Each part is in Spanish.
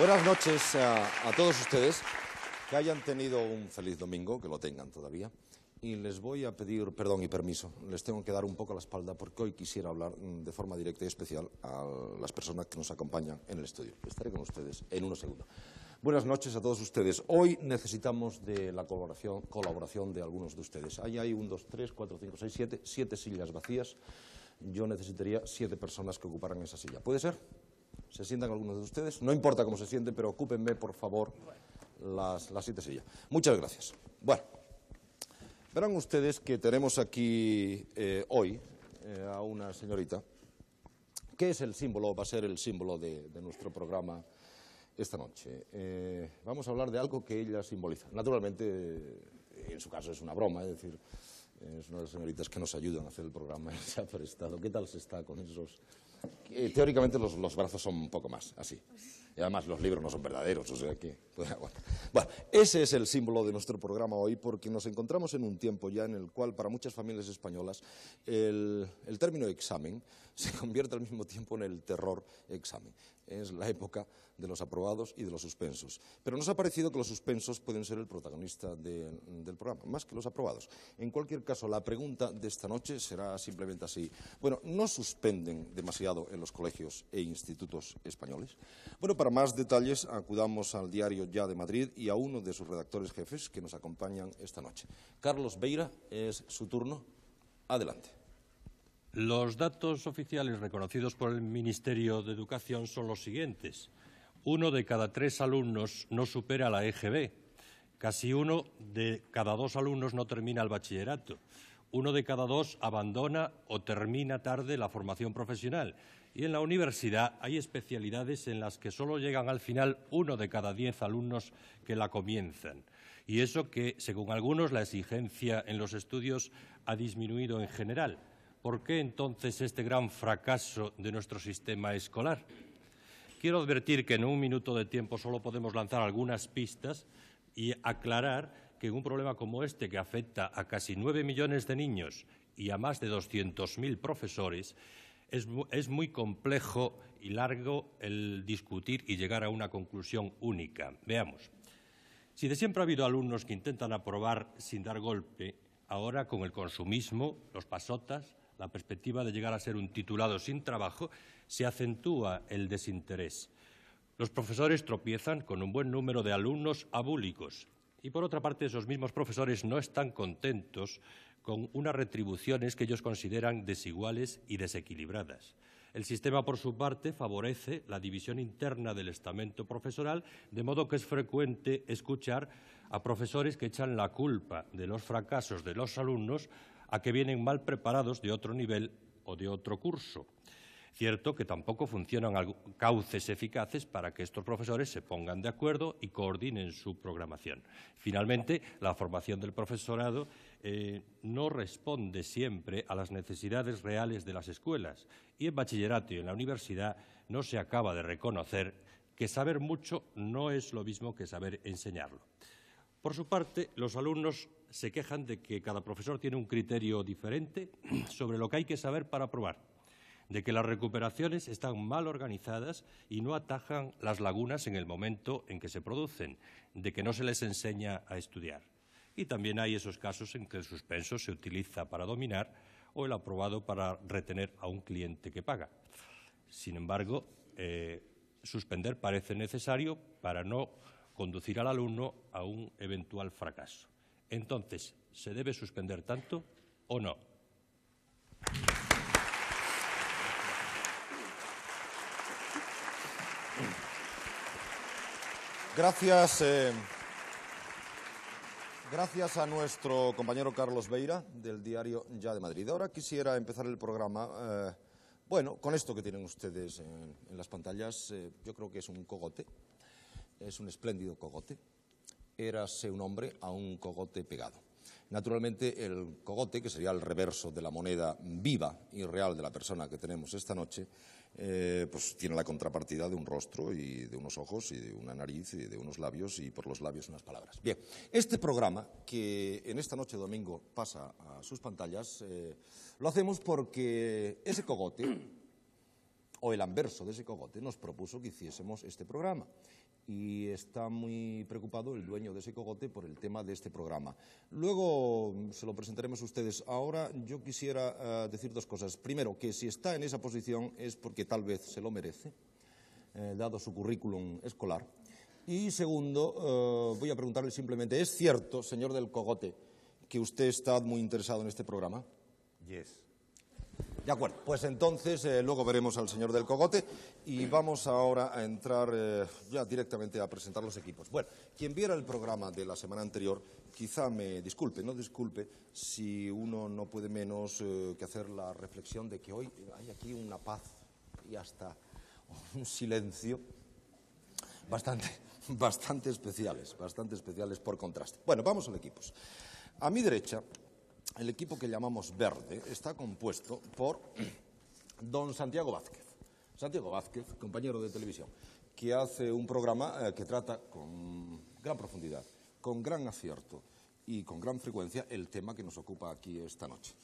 Buenas noches a todos ustedes, que hayan tenido un feliz domingo, que lo tengan todavía. Y les voy a pedir perdón y permiso, les tengo que dar un poco la espalda porque hoy quisiera hablar de forma directa y especial a las personas que nos acompañan en el estudio. Estaré con ustedes en unos segundos. Buenas noches a todos ustedes. Hoy necesitamos de la colaboración de algunos de ustedes. Ahí hay 1, 2, 3, 4, 5, 6, 7 sillas vacías. Yo necesitaría 7 personas que ocuparan esa silla. ¿Puede ser? ¿Se sientan algunos de ustedes? No importa cómo se sienten, pero ocúpenme, por favor, las 7 sillas. Muchas gracias. Bueno, verán ustedes que tenemos aquí hoy a una señorita que es el símbolo, va a ser el símbolo de nuestro programa esta noche. Vamos a hablar de algo que ella simboliza. Naturalmente, en su caso es una broma, es decir, es una de las señoritas que nos ayudan a hacer el programa. Se ha prestado. ¿Qué tal se está con esos? Teóricamente los brazos son un poco más, así. Y además los libros no son verdaderos, o sea que... Bueno, ese es el símbolo de nuestro programa hoy, porque nos encontramos en un tiempo ya en el cual para muchas familias españolas el término examen se convierte al mismo tiempo en el terror examen. Es la época de los aprobados y de los suspensos. Pero nos ha parecido que los suspensos pueden ser el protagonista del programa, más que los aprobados. En cualquier caso, la pregunta de esta noche será simplemente así. Bueno, ¿no suspenden demasiado en los colegios e institutos españoles? Bueno, para más detalles acudamos al diario Ya de Madrid y a uno de sus redactores jefes que nos acompañan esta noche. Carlos Beira, es su turno. Adelante. Los datos oficiales reconocidos por el Ministerio de Educación son los siguientes. 1 de cada 3 alumnos no supera la EGB. Casi 1 de cada 2 alumnos no termina el bachillerato. 1 de cada 2 abandona o termina tarde la formación profesional. Y en la universidad hay especialidades en las que solo llegan al final 1 de cada 10 alumnos que la comienzan. Y eso que, según algunos, la exigencia en los estudios ha disminuido en general. ¿Por qué entonces este gran fracaso de nuestro sistema escolar? Quiero advertir que en un minuto de tiempo solo podemos lanzar algunas pistas y aclarar que en un problema como este, que afecta a casi 9 millones de niños y a más de 200.000 profesores, es muy complejo y largo el discutir y llegar a una conclusión única. Veamos. Si de siempre ha habido alumnos que intentan aprobar sin dar golpe, ahora con el consumismo, los pasotas, la perspectiva de llegar a ser un titulado sin trabajo, se acentúa el desinterés. Los profesores tropiezan con un buen número de alumnos abúlicos y, por otra parte, esos mismos profesores no están contentos con unas retribuciones que ellos consideran desiguales y desequilibradas. El sistema, por su parte, favorece la división interna del estamento profesoral, de modo que es frecuente escuchar a profesores que echan la culpa de los fracasos de los alumnos a que vienen mal preparados de otro nivel o de otro curso. Cierto que tampoco funcionan cauces eficaces para que estos profesores se pongan de acuerdo y coordinen su programación. Finalmente, la formación del profesorado no responde siempre a las necesidades reales de las escuelas y en bachillerato y en la universidad no se acaba de reconocer que saber mucho no es lo mismo que saber enseñarlo. Por su parte, los alumnos se quejan de que cada profesor tiene un criterio diferente sobre lo que hay que saber para aprobar, de que las recuperaciones están mal organizadas y no atajan las lagunas en el momento en que se producen, de que no se les enseña a estudiar. Y también hay esos casos en que el suspenso se utiliza para dominar o el aprobado para retener a un cliente que paga. Sin embargo, suspender parece necesario para no conducir al alumno a un eventual fracaso. Entonces, ¿se debe suspender tanto o no? Gracias a nuestro compañero Carlos Beira, del diario Ya de Madrid. Ahora quisiera empezar el programa, con esto que tienen ustedes en las pantallas. Yo creo que es un cogote, es un espléndido cogote. Érase un hombre a un cogote pegado. Naturalmente, el cogote, que sería el reverso de la moneda viva y real de la persona que tenemos esta noche, pues tiene la contrapartida de un rostro y de unos ojos y de una nariz y de unos labios y por los labios unas palabras. Bien, este programa que en esta noche de domingo pasa a sus pantallas, lo hacemos porque ese cogote o el anverso de ese cogote nos propuso que hiciésemos este programa. y está muy preocupado el dueño de ese cogote por el tema de este programa. Luego se lo presentaremos a ustedes. Ahora yo quisiera decir dos cosas. Primero, que si está en esa posición es porque tal vez se lo merece, dado su currículum escolar. Y segundo, voy a preguntarle simplemente, ¿es cierto, señor del cogote, que usted está muy interesado en este programa? Yes. De acuerdo, pues entonces luego veremos al señor del cogote y vamos ahora a entrar ya directamente a presentar los equipos. Bueno, quien viera el programa de la semana anterior quizá me disculpe, no disculpe si uno no puede menos que hacer la reflexión de que hoy hay aquí una paz y hasta un silencio bastante especiales por contraste. Bueno, vamos a los equipos. A mi derecha, el equipo que llamamos verde está compuesto por don Santiago Vázquez. Santiago Vázquez, compañero de televisión, que hace un programa que trata con gran profundidad, con gran acierto y con gran frecuencia el tema que nos ocupa aquí esta noche.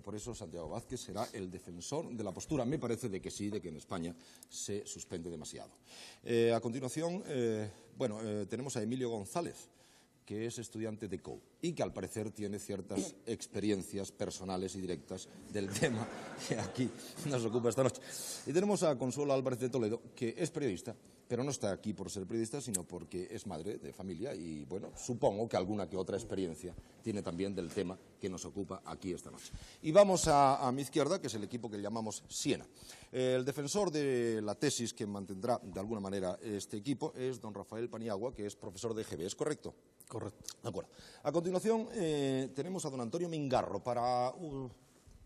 Por eso Santiago Vázquez será el defensor de la postura, me parece, de que sí, de que en España se suspende demasiado. A continuación, tenemos a Emilio González, que es estudiante de COU y que al parecer tiene ciertas experiencias personales y directas del tema que aquí nos ocupa esta noche. Y tenemos a Consuelo Álvarez de Toledo, que es periodista, pero no está aquí por ser periodista, sino porque es madre de familia y, bueno, supongo que alguna que otra experiencia tiene también del tema que nos ocupa aquí esta noche. Y vamos a mi izquierda, que es el equipo que llamamos Siena. El defensor de la tesis que mantendrá de alguna manera este equipo es don Rafael Paniagua, que es profesor de EGB, ¿es correcto? Correcto. De acuerdo. A continuación tenemos a don Antonio Mingarro. Para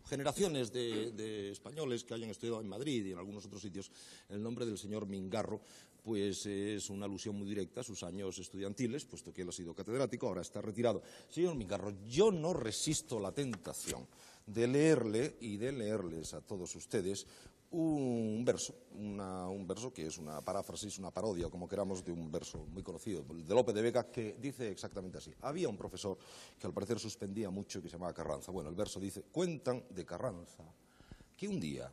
generaciones de españoles que hayan estudiado en Madrid y en algunos otros sitios, el nombre del señor Mingarro pues es una alusión muy directa a sus años estudiantiles, puesto que él ha sido catedrático, ahora está retirado. Señor Mingarro, yo no resisto la tentación de leerle y de leerles a todos ustedes un verso que es una paráfrasis, una parodia, como queramos, de un verso muy conocido, de Lope de Vega, que dice exactamente así. Había un profesor que al parecer suspendía mucho y que se llamaba Carranza. Bueno, el verso dice: cuentan de Carranza que un día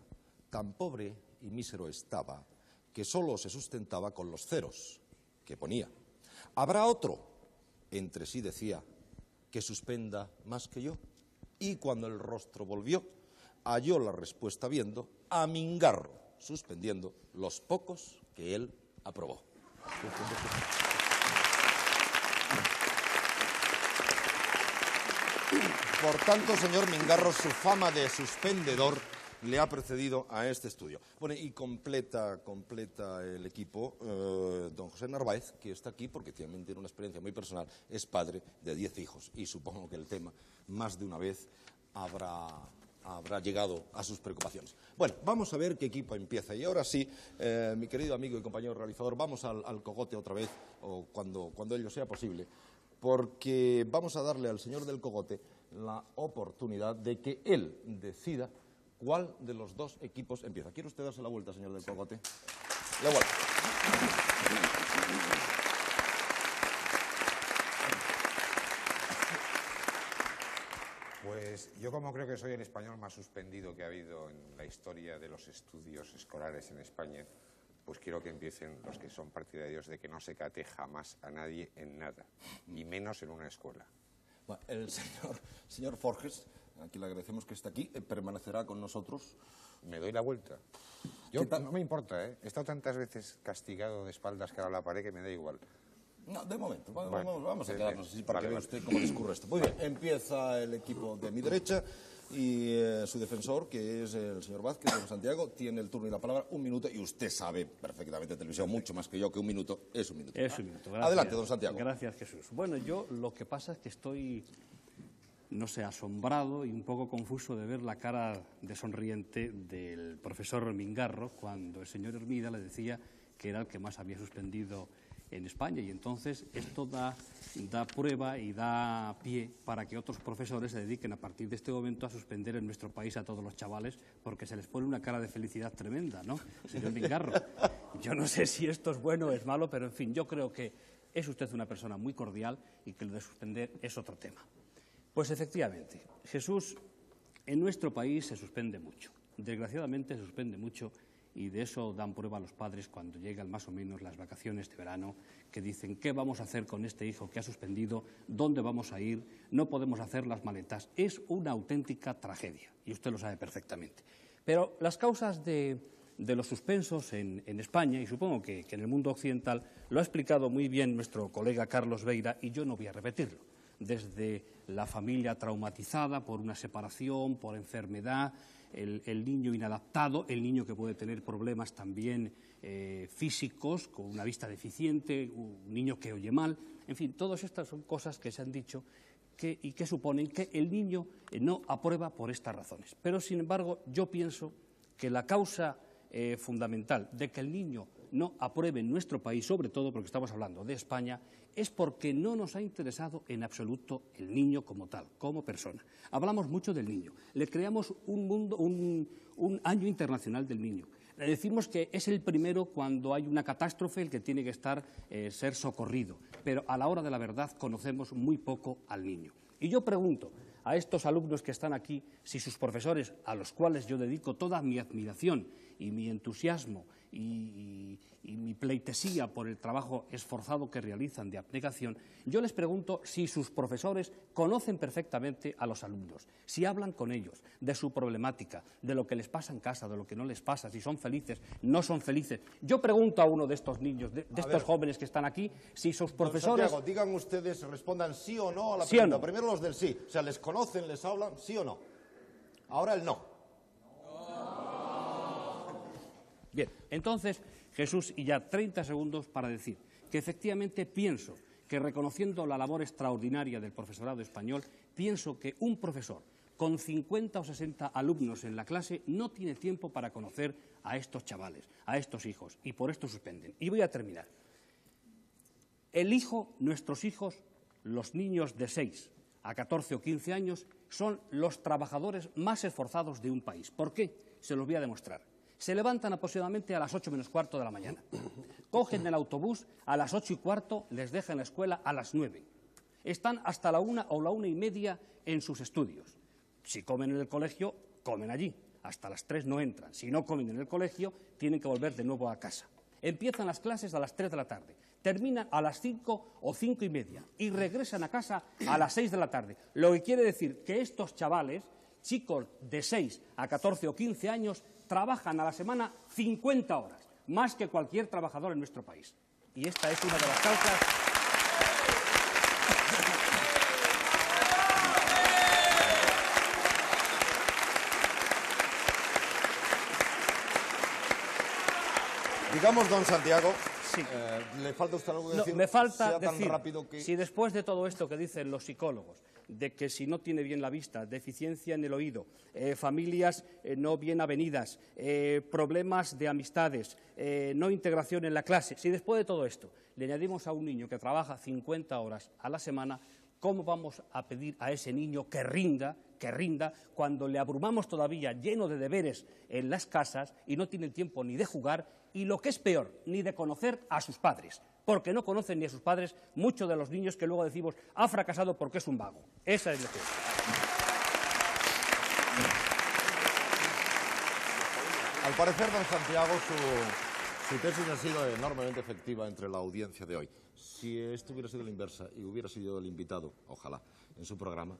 tan pobre y mísero estaba que solo se sustentaba con los ceros que ponía. ¿Habrá otro? Entre sí decía, que suspenda más que yo. Y cuando el rostro volvió, halló la respuesta viendo a Mingarro, suspendiendo los pocos que él aprobó. Por tanto, señor Mingarro, su fama de suspendedor le ha precedido a este estudio. Bueno, y completa el equipo don José Narváez, que está aquí porque también tiene una experiencia muy personal, es padre de 10 hijos y supongo que el tema más de una vez habrá llegado a sus preocupaciones. Bueno, vamos a ver qué equipo empieza. Y ahora sí, mi querido amigo y compañero realizador, vamos al cogote otra vez, o cuando ello sea posible, porque vamos a darle al señor del cogote la oportunidad de que él decida cuál de los dos equipos empieza. ¿Quiere usted darse la vuelta, señor del cogote? La vuelta. Pues yo, como creo que soy el español más suspendido que ha habido en la historia de los estudios escolares en España, pues quiero que empiecen los que son partidarios de que no se cate jamás a nadie en nada, y menos en una escuela. Bueno, el señor Forges, a quien le agradecemos que esté aquí, permanecerá con nosotros. ¿Me doy la vuelta? Yo no me importa, ¿eh? He estado tantas veces castigado de espaldas cara a la pared que me da igual. No, de momento. Vamos a quedarnos así para que vea usted cómo discurre esto. Muy bien, empieza el equipo de mi derecha y su defensor, que es el señor Vázquez, don Santiago, tiene el turno y la palabra 1 minuto, y usted sabe perfectamente televisión, mucho más que yo, que 1 minuto es 1 minuto. Es 1 minuto. Gracias. Adelante, don Santiago. Gracias, Jesús. Bueno, yo lo que pasa es que estoy, no sé, asombrado y un poco confuso de ver la cara de sonriente del profesor Mingarro cuando el señor Hermida le decía que era el que más había suspendido en España, y entonces esto da prueba y da pie para que otros profesores se dediquen a partir de este momento a suspender en nuestro país a todos los chavales, porque se les pone una cara de felicidad tremenda, ¿no, señor Mingarro? Yo no sé si esto es bueno o es malo, pero en fin, yo creo que es usted una persona muy cordial y que lo de suspender es otro tema. Pues efectivamente, Jesús, en nuestro país se suspende mucho, desgraciadamente se suspende mucho, y de eso dan prueba los padres cuando llegan más o menos las vacaciones de verano, que dicen, ¿qué vamos a hacer con este hijo que ha suspendido? ¿Dónde vamos a ir? No podemos hacer las maletas. Es una auténtica tragedia, y usted lo sabe perfectamente. Pero las causas de los suspensos en España, y supongo que en el mundo occidental, lo ha explicado muy bien nuestro colega Carlos Beira, y yo no voy a repetirlo. Desde la familia traumatizada por una separación, por enfermedad, el niño inadaptado, el niño que puede tener problemas también físicos, con una vista deficiente, un niño que oye mal, en fin, todas estas son cosas que se han dicho y que suponen que el niño no aprueba por estas razones. Pero, sin embargo, yo pienso que la causa fundamental de que el niño no apruebe en nuestro país, sobre todo porque estamos hablando de España, es porque no nos ha interesado en absoluto el niño como tal, como persona. Hablamos mucho del niño, le creamos un año internacional del niño. Le decimos que es el primero cuando hay una catástrofe el que tiene que ser socorrido, pero a la hora de la verdad conocemos muy poco al niño. Y yo pregunto a estos alumnos que están aquí si sus profesores, a los cuales yo dedico toda mi admiración y mi entusiasmo y mi pleitesía por el trabajo esforzado que realizan de abnegación, yo les pregunto si sus profesores conocen perfectamente a los alumnos, si hablan con ellos de su problemática, de lo que les pasa en casa, de lo que no les pasa, si son felices, no son felices. Yo pregunto a uno de estos niños, de estos jóvenes que están aquí, si sus profesores... Santiago, digan ustedes, respondan sí o no a la ¿Sí o pregunta. no? Primero los del sí. O sea, ¿les conocen, les hablan, sí o no? Ahora el no. Bien, entonces, Jesús, y ya 30 segundos para decir que efectivamente pienso que, reconociendo la labor extraordinaria del profesorado español, pienso que un profesor con 50 o 60 alumnos en la clase no tiene tiempo para conocer a estos chavales, a estos hijos, y por esto suspenden. Y voy a terminar. Nuestros hijos, los niños de 6 a 14 o 15 años, son los trabajadores más esforzados de un país. ¿Por qué? Se los voy a demostrar. Se levantan aproximadamente a las 8 menos cuarto de la mañana. Cogen el autobús a las 8 y cuarto, les dejan la escuela a las 9. Están hasta la 1 o la 1:30 en sus estudios. Si comen en el colegio, comen allí. Hasta las 3 no entran. Si no comen en el colegio, tienen que volver de nuevo a casa. Empiezan las clases a las 3 de la tarde. Terminan a las 5 o 5:30 y regresan a casa a las 6 de la tarde. Lo que quiere decir que estos chavales, chicos de 6 a 14 o 15 años, trabajan a la semana 50 horas, más que cualquier trabajador en nuestro país. Y esta es una de las causas... Digamos, don Santiago, Sí. ¿le falta usted algo que No, decir? me falta Sea tan decir, rápido que... si después de todo esto que dicen los psicólogos, de que si no tiene bien la vista, deficiencia en el oído, familias no bien avenidas, problemas de amistades, no integración en la clase, si después de todo esto le añadimos a un niño que trabaja 50 horas a la semana, ¿cómo vamos a pedir a ese niño que rinda cuando le abrumamos todavía lleno de deberes en las casas y no tiene tiempo ni de jugar y, lo que es peor, ni de conocer a sus padres? Porque no conocen ni a sus padres muchos de los niños que luego decimos ha fracasado porque es un vago. Esa es la que es. Al parecer, don Santiago, su tesis ha sido enormemente efectiva entre la audiencia de hoy. Si esto hubiera sido la inversa y hubiera sido el invitado, ojalá, en su programa,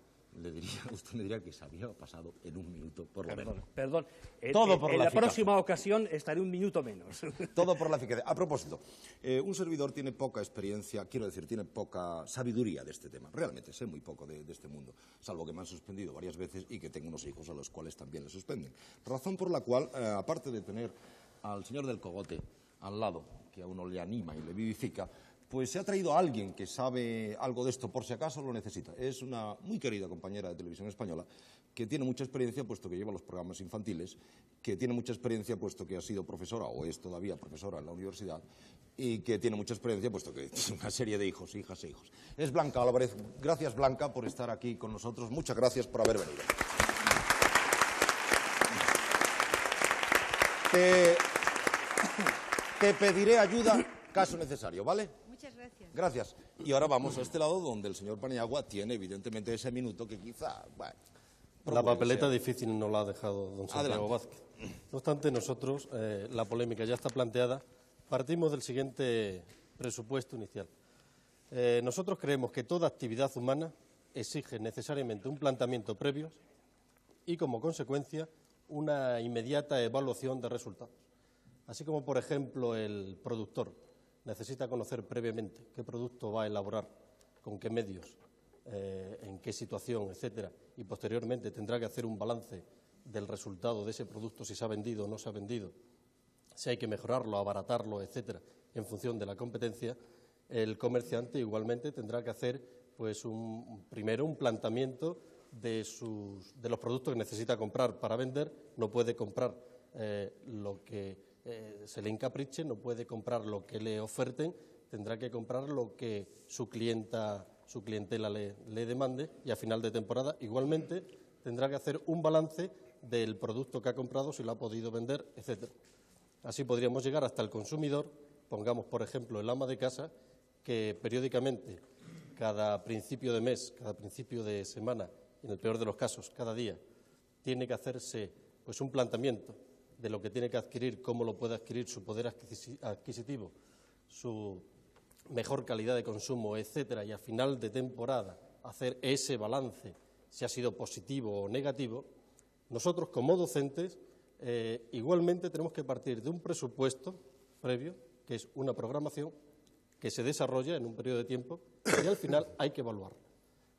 usted me diría que se había pasado en 1 minuto, por lo menos. Perdón. Todo por en la la eficacia. próxima ocasión estaré 1 minuto menos. Todo por la eficacia. A propósito, un servidor tiene poca experiencia, quiero decir, tiene poca sabiduría de este tema. Realmente sé muy poco de este mundo, salvo que me han suspendido varias veces y que tengo unos hijos a los cuales también les suspenden. Razón por la cual, aparte de tener al señor del cogote al lado, que a uno le anima y le vivifica, pues se ha traído a alguien que sabe algo de esto por si acaso lo necesita. Es una muy querida compañera de televisión española que tiene mucha experiencia puesto que lleva los programas infantiles, que tiene mucha experiencia puesto que ha sido profesora o es todavía profesora en la universidad y que tiene mucha experiencia puesto que tiene una serie de hijos, hijas e hijos. Es Blanca Álvarez. Gracias, Blanca, por estar aquí con nosotros. Muchas gracias por haber venido. Te pediré ayuda caso necesario, ¿vale? Muchas gracias. Gracias. Y ahora vamos a este lado donde el señor Paniagua tiene evidentemente ese minuto que quizá, bueno, La papeleta difícil nos la ha dejado don Santiago Vázquez. No obstante, nosotros, la polémica ya está planteada, partimos del siguiente presupuesto inicial. Nosotros creemos que toda actividad humana exige necesariamente un planteamiento previo y, como consecuencia, una inmediata evaluación de resultados. Así como, por ejemplo, el productor necesita conocer previamente qué producto va a elaborar, con qué medios, en qué situación, etcétera, y posteriormente tendrá que hacer un balance del resultado de ese producto, si se ha vendido o no se ha vendido, si hay que mejorarlo, abaratarlo, etcétera, en función de la competencia. El comerciante igualmente tendrá que hacer pues primero un planteamiento de los productos que necesita comprar para vender. No puede comprar lo que se le encapriche, no puede comprar lo que le oferten, tendrá que comprar lo que su clientela le demande, y a final de temporada igualmente tendrá que hacer un balance del producto que ha comprado, si lo ha podido vender, etcétera. Así podríamos llegar hasta el consumidor. Pongamos, por ejemplo, el ama de casa, que periódicamente, cada principio de mes, cada principio de semana, y en el peor de los casos, cada día, tiene que hacerse pues un planteamiento de lo que tiene que adquirir, cómo lo puede adquirir, su poder adquisitivo, su mejor calidad de consumo, etcétera, y a final de temporada hacer ese balance, si ha sido positivo o negativo. Nosotros, como docentes, igualmente tenemos que partir de un presupuesto previo, que es una programación que se desarrolla en un periodo de tiempo y al final hay que evaluarla.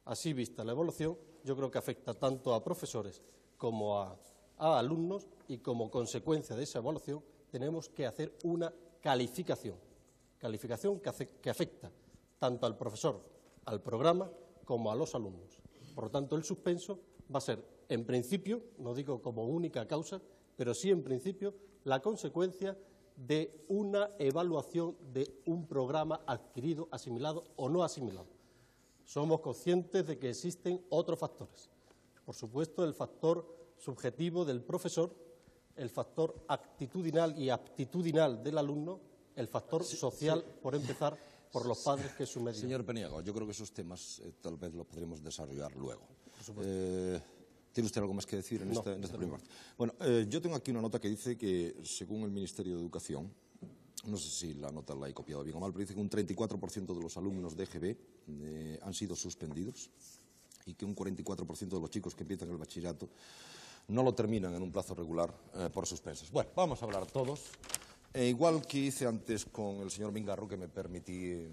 Así vista la evaluación, yo creo que afecta tanto a profesores como a alumnos, y como consecuencia de esa evaluación tenemos que hacer una calificación que afecta tanto al profesor, al programa, como a los alumnos. Por lo tanto, el suspenso va a ser, en principio, no digo como única causa, pero sí en principio, la consecuencia de una evaluación de un programa adquirido, asimilado o no asimilado. Somos conscientes de que existen otros factores. Por supuesto, el factor subjetivo del profesor, el factor actitudinal y aptitudinal del alumno, el factor social, por empezar, por los padres, que es su medio. Señor Peniego, yo creo que esos temas tal vez los podremos desarrollar luego. ¿Tiene usted algo más que decir en esta primera parte? Bueno, yo tengo aquí una nota que dice que, según el Ministerio de Educación, no sé si la nota la he copiado bien o mal, pero dice que un 34% de los alumnos de EGB han sido suspendidos y que un 44% de los chicos que empiezan el bachillerato no lo terminan en un plazo regular por suspensos. Bueno, vamos a hablar todos. Igual que hice antes con el señor Mingarro, que me permití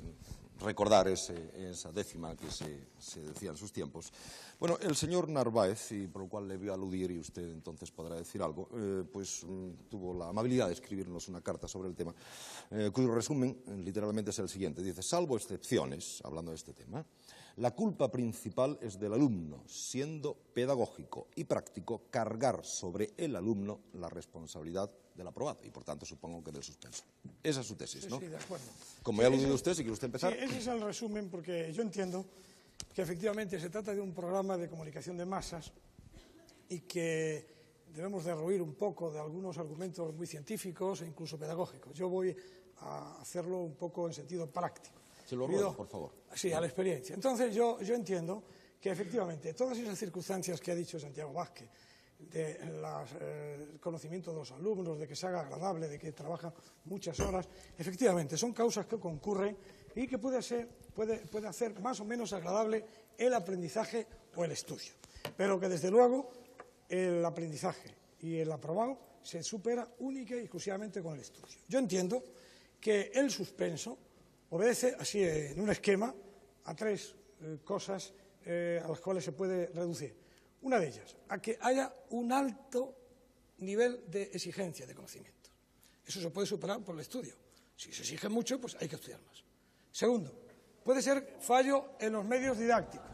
recordar esa décima que se decía en sus tiempos. Bueno, el señor Narváez, y por lo cual le voy a aludir y usted entonces podrá decir algo, pues tuvo la amabilidad de escribirnos una carta sobre el tema, cuyo resumen literalmente es el siguiente. Dice: salvo excepciones, hablando de este tema, la culpa principal es del alumno, siendo pedagógico y práctico cargar sobre el alumno la responsabilidad del aprobado y, por tanto, supongo que del suspenso. Esa es su tesis, ¿no? Sí, de acuerdo. Como ya ha aludido usted, si quiere usted empezar. Sí, ese es el resumen, porque yo entiendo que efectivamente se trata de un programa de comunicación de masas y que debemos derruir un poco de algunos argumentos muy científicos e incluso pedagógicos. Yo voy a hacerlo un poco en sentido práctico. Se lo ruego, por favor. Sí, a la experiencia. Entonces, yo entiendo que efectivamente todas esas circunstancias que ha dicho Santiago Vázquez, del conocimiento de los alumnos, de que se haga agradable, de que trabajan muchas horas, efectivamente son causas que concurren y que puede hacer más o menos agradable el aprendizaje o el estudio. Pero que desde luego el aprendizaje y el aprobado se supera única y exclusivamente con el estudio. Yo entiendo que el suspenso obedece, así en un esquema, a tres cosas a las cuales se puede reducir. Una de ellas, a que haya un alto nivel de exigencia de conocimiento. Eso se puede superar por el estudio. Si se exige mucho, pues hay que estudiar más. Segundo, puede ser fallo en los medios didácticos.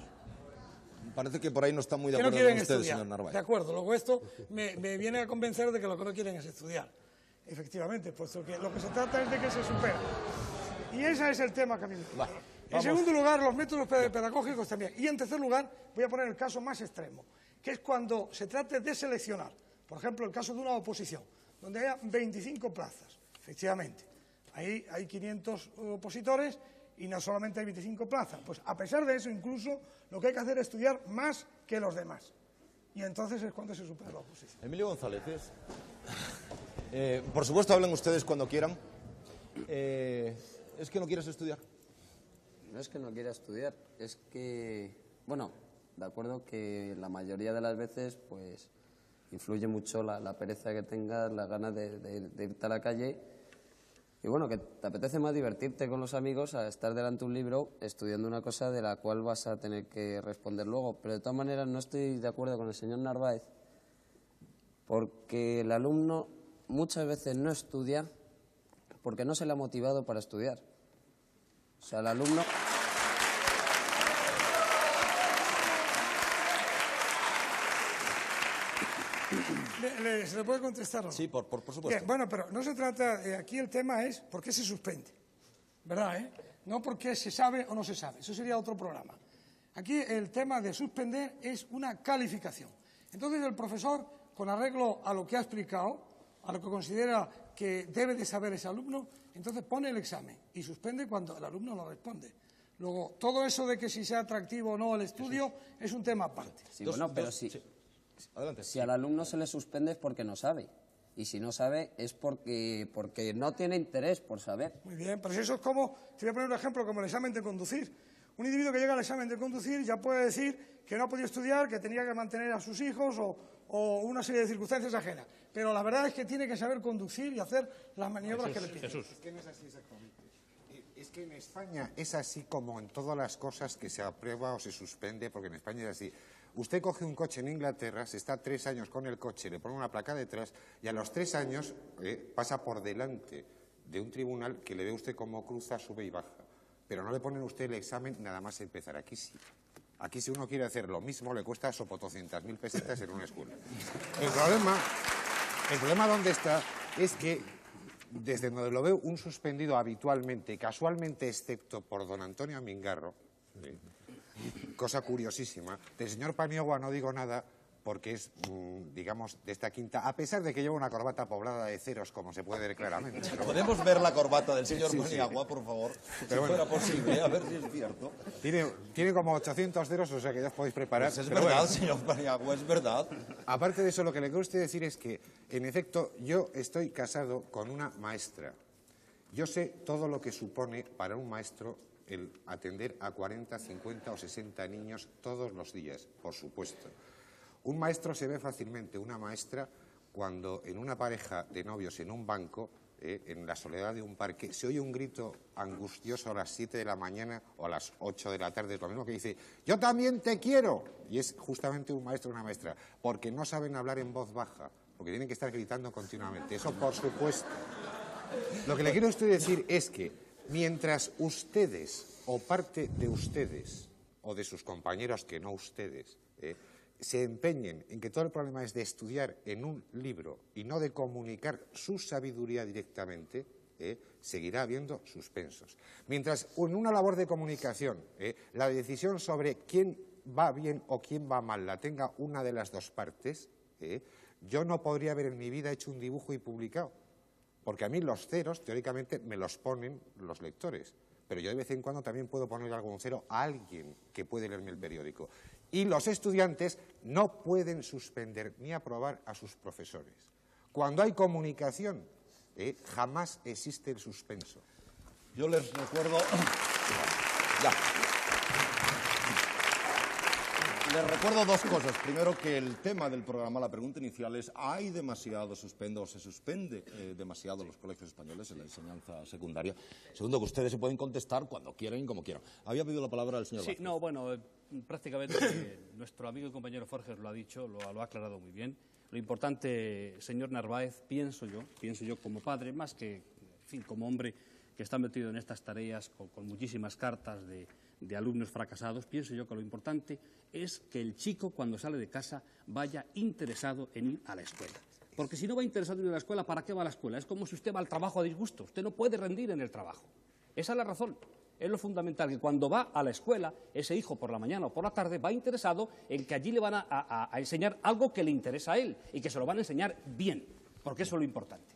Parece que por ahí no está muy de que acuerdo no quieren con usted, estudiar. señor Narváez. De acuerdo, luego esto me viene a convencer de que lo que no quieren es estudiar. Efectivamente, puesto que lo que se trata es de que se supere. Y ese es el tema que a mí me gusta. En segundo lugar, los métodos pedagógicos también. Y en tercer lugar, voy a poner el caso más extremo, que es cuando se trate de seleccionar, por ejemplo, el caso de una oposición, donde haya 25 plazas, efectivamente. Ahí hay 500 opositores y no solamente hay 25 plazas. Pues a pesar de eso, incluso, lo que hay que hacer es estudiar más que los demás. y entonces es cuando se supera la oposición. Emilio González, por supuesto, hablen ustedes cuando quieran. ¿Es que no quieres estudiar? No es que no quiera estudiar, es que, bueno, de acuerdo que la mayoría de las veces, pues, influye mucho la pereza que tengas, las ganas de irte a la calle. Y bueno, que te apetece más divertirte con los amigos a estar delante de un libro estudiando una cosa de la cual vas a tener que responder luego. Pero de todas maneras no estoy de acuerdo con el señor Narváez, porque el alumno muchas veces no estudia porque no se le ha motivado para estudiar. O sea, el alumno... ¿Se le puede contestar? Sí, por supuesto. Bien, bueno, pero no se trata, aquí el tema es por qué se suspende, ¿verdad? No por qué se sabe o no se sabe, eso sería otro programa. Aquí el tema de suspender es una calificación. Entonces el profesor, con arreglo a lo que ha explicado, a lo que considera que debe de saber ese alumno, entonces pone el examen y suspende cuando el alumno no responde. Luego, todo eso de que si sea atractivo o no el estudio es un tema aparte. Sí, bueno, pero sí. Adelante. Si al alumno se le suspende es porque no sabe. Y si no sabe es porque no tiene interés por saber. Muy bien, pero si eso es como, te voy a poner un ejemplo, como el examen de conducir. Un individuo que llega al examen de conducir ya puede decir que no ha podido estudiar, que tenía que mantener a sus hijos o una serie de circunstancias ajenas. Pero la verdad es que tiene que saber conducir y hacer las maniobras que le piden. Es que no es así exactamente. Es que en España es así como en todas las cosas que se aprueba o se suspende, porque en España es así. Usted coge un coche en Inglaterra, se está 3 años con el coche, le pone una placa detrás y a los 3 años pasa por delante de un tribunal que le ve usted cómo cruza, sube y baja. Pero no le ponen usted el examen nada más empezar. Aquí sí. Aquí si uno quiere hacer lo mismo le cuesta 200.000 pesetas en una escuela. El problema donde está es que desde donde lo veo un suspendido habitualmente, casualmente excepto por don Antonio Mingarro, cosa curiosísima, del señor Paniagua no digo nada porque es, digamos, de esta quinta, a pesar de que lleva una corbata poblada de ceros, como se puede ver claramente. ¿No? ¿Podemos ver la corbata del señor Paniagua, sí. por favor? Pero si fuera posible, a ver si es cierto. Tiene como 800 ceros, o sea que ya os podéis preparar. Pues es verdad, señor Paniagua, es verdad. Aparte de eso, lo que le quiero a usted decir es que, en efecto, yo estoy casado con una maestra. Yo sé todo lo que supone para un maestro el atender a 40, 50 o 60 niños todos los días, por supuesto. Un maestro se ve fácilmente, una maestra, cuando en una pareja de novios en un banco, en la soledad de un parque, se oye un grito angustioso a las 7 de la mañana o a las 8 de la tarde, es lo mismo que dice, ¡yo también te quiero! Y es justamente un maestro o una maestra, porque no saben hablar en voz baja, porque tienen que estar gritando continuamente. Eso, por supuesto. Lo que le quiero a usted decir es que mientras ustedes, o parte de ustedes, o de sus compañeros que no ustedes, se empeñen en que todo el problema es de estudiar en un libro y no de comunicar su sabiduría directamente, seguirá habiendo suspensos. Mientras en una labor de comunicación la decisión sobre quién va bien o quién va mal la tenga una de las dos partes, yo no podría haber en mi vida hecho un dibujo y publicado. Porque a mí los ceros, teóricamente, me los ponen los lectores. Pero yo de vez en cuando también puedo ponerle algún cero a alguien que puede leerme el periódico. Y los estudiantes no pueden suspender ni aprobar a sus profesores. Cuando hay comunicación, jamás existe el suspenso. Yo les recuerdo... Ya. Les recuerdo dos cosas. Primero, que el tema del programa, la pregunta inicial es ¿hay demasiado suspende o se suspende demasiado en los colegios españoles en la enseñanza secundaria? Segundo, que ustedes se pueden contestar cuando quieran y como quieran. Había pedido la palabra el señor Vázquez. Sí, no, bueno, prácticamente nuestro amigo y compañero Forges lo ha dicho, lo ha aclarado muy bien. Lo importante, señor Narváez, pienso yo como padre, más que, en fin, como hombre que está metido en estas tareas con muchísimas cartas de alumnos fracasados, pienso yo que lo importante es que el chico, cuando sale de casa, vaya interesado en ir a la escuela. Porque si no va interesado en ir a la escuela, ¿para qué va a la escuela? Es como si usted va al trabajo a disgusto. Usted no puede rendir en el trabajo. Esa es la razón. Es lo fundamental, que cuando va a la escuela, ese hijo por la mañana o por la tarde va interesado en que allí le van a enseñar algo que le interesa a él y que se lo van a enseñar bien, porque eso es lo importante.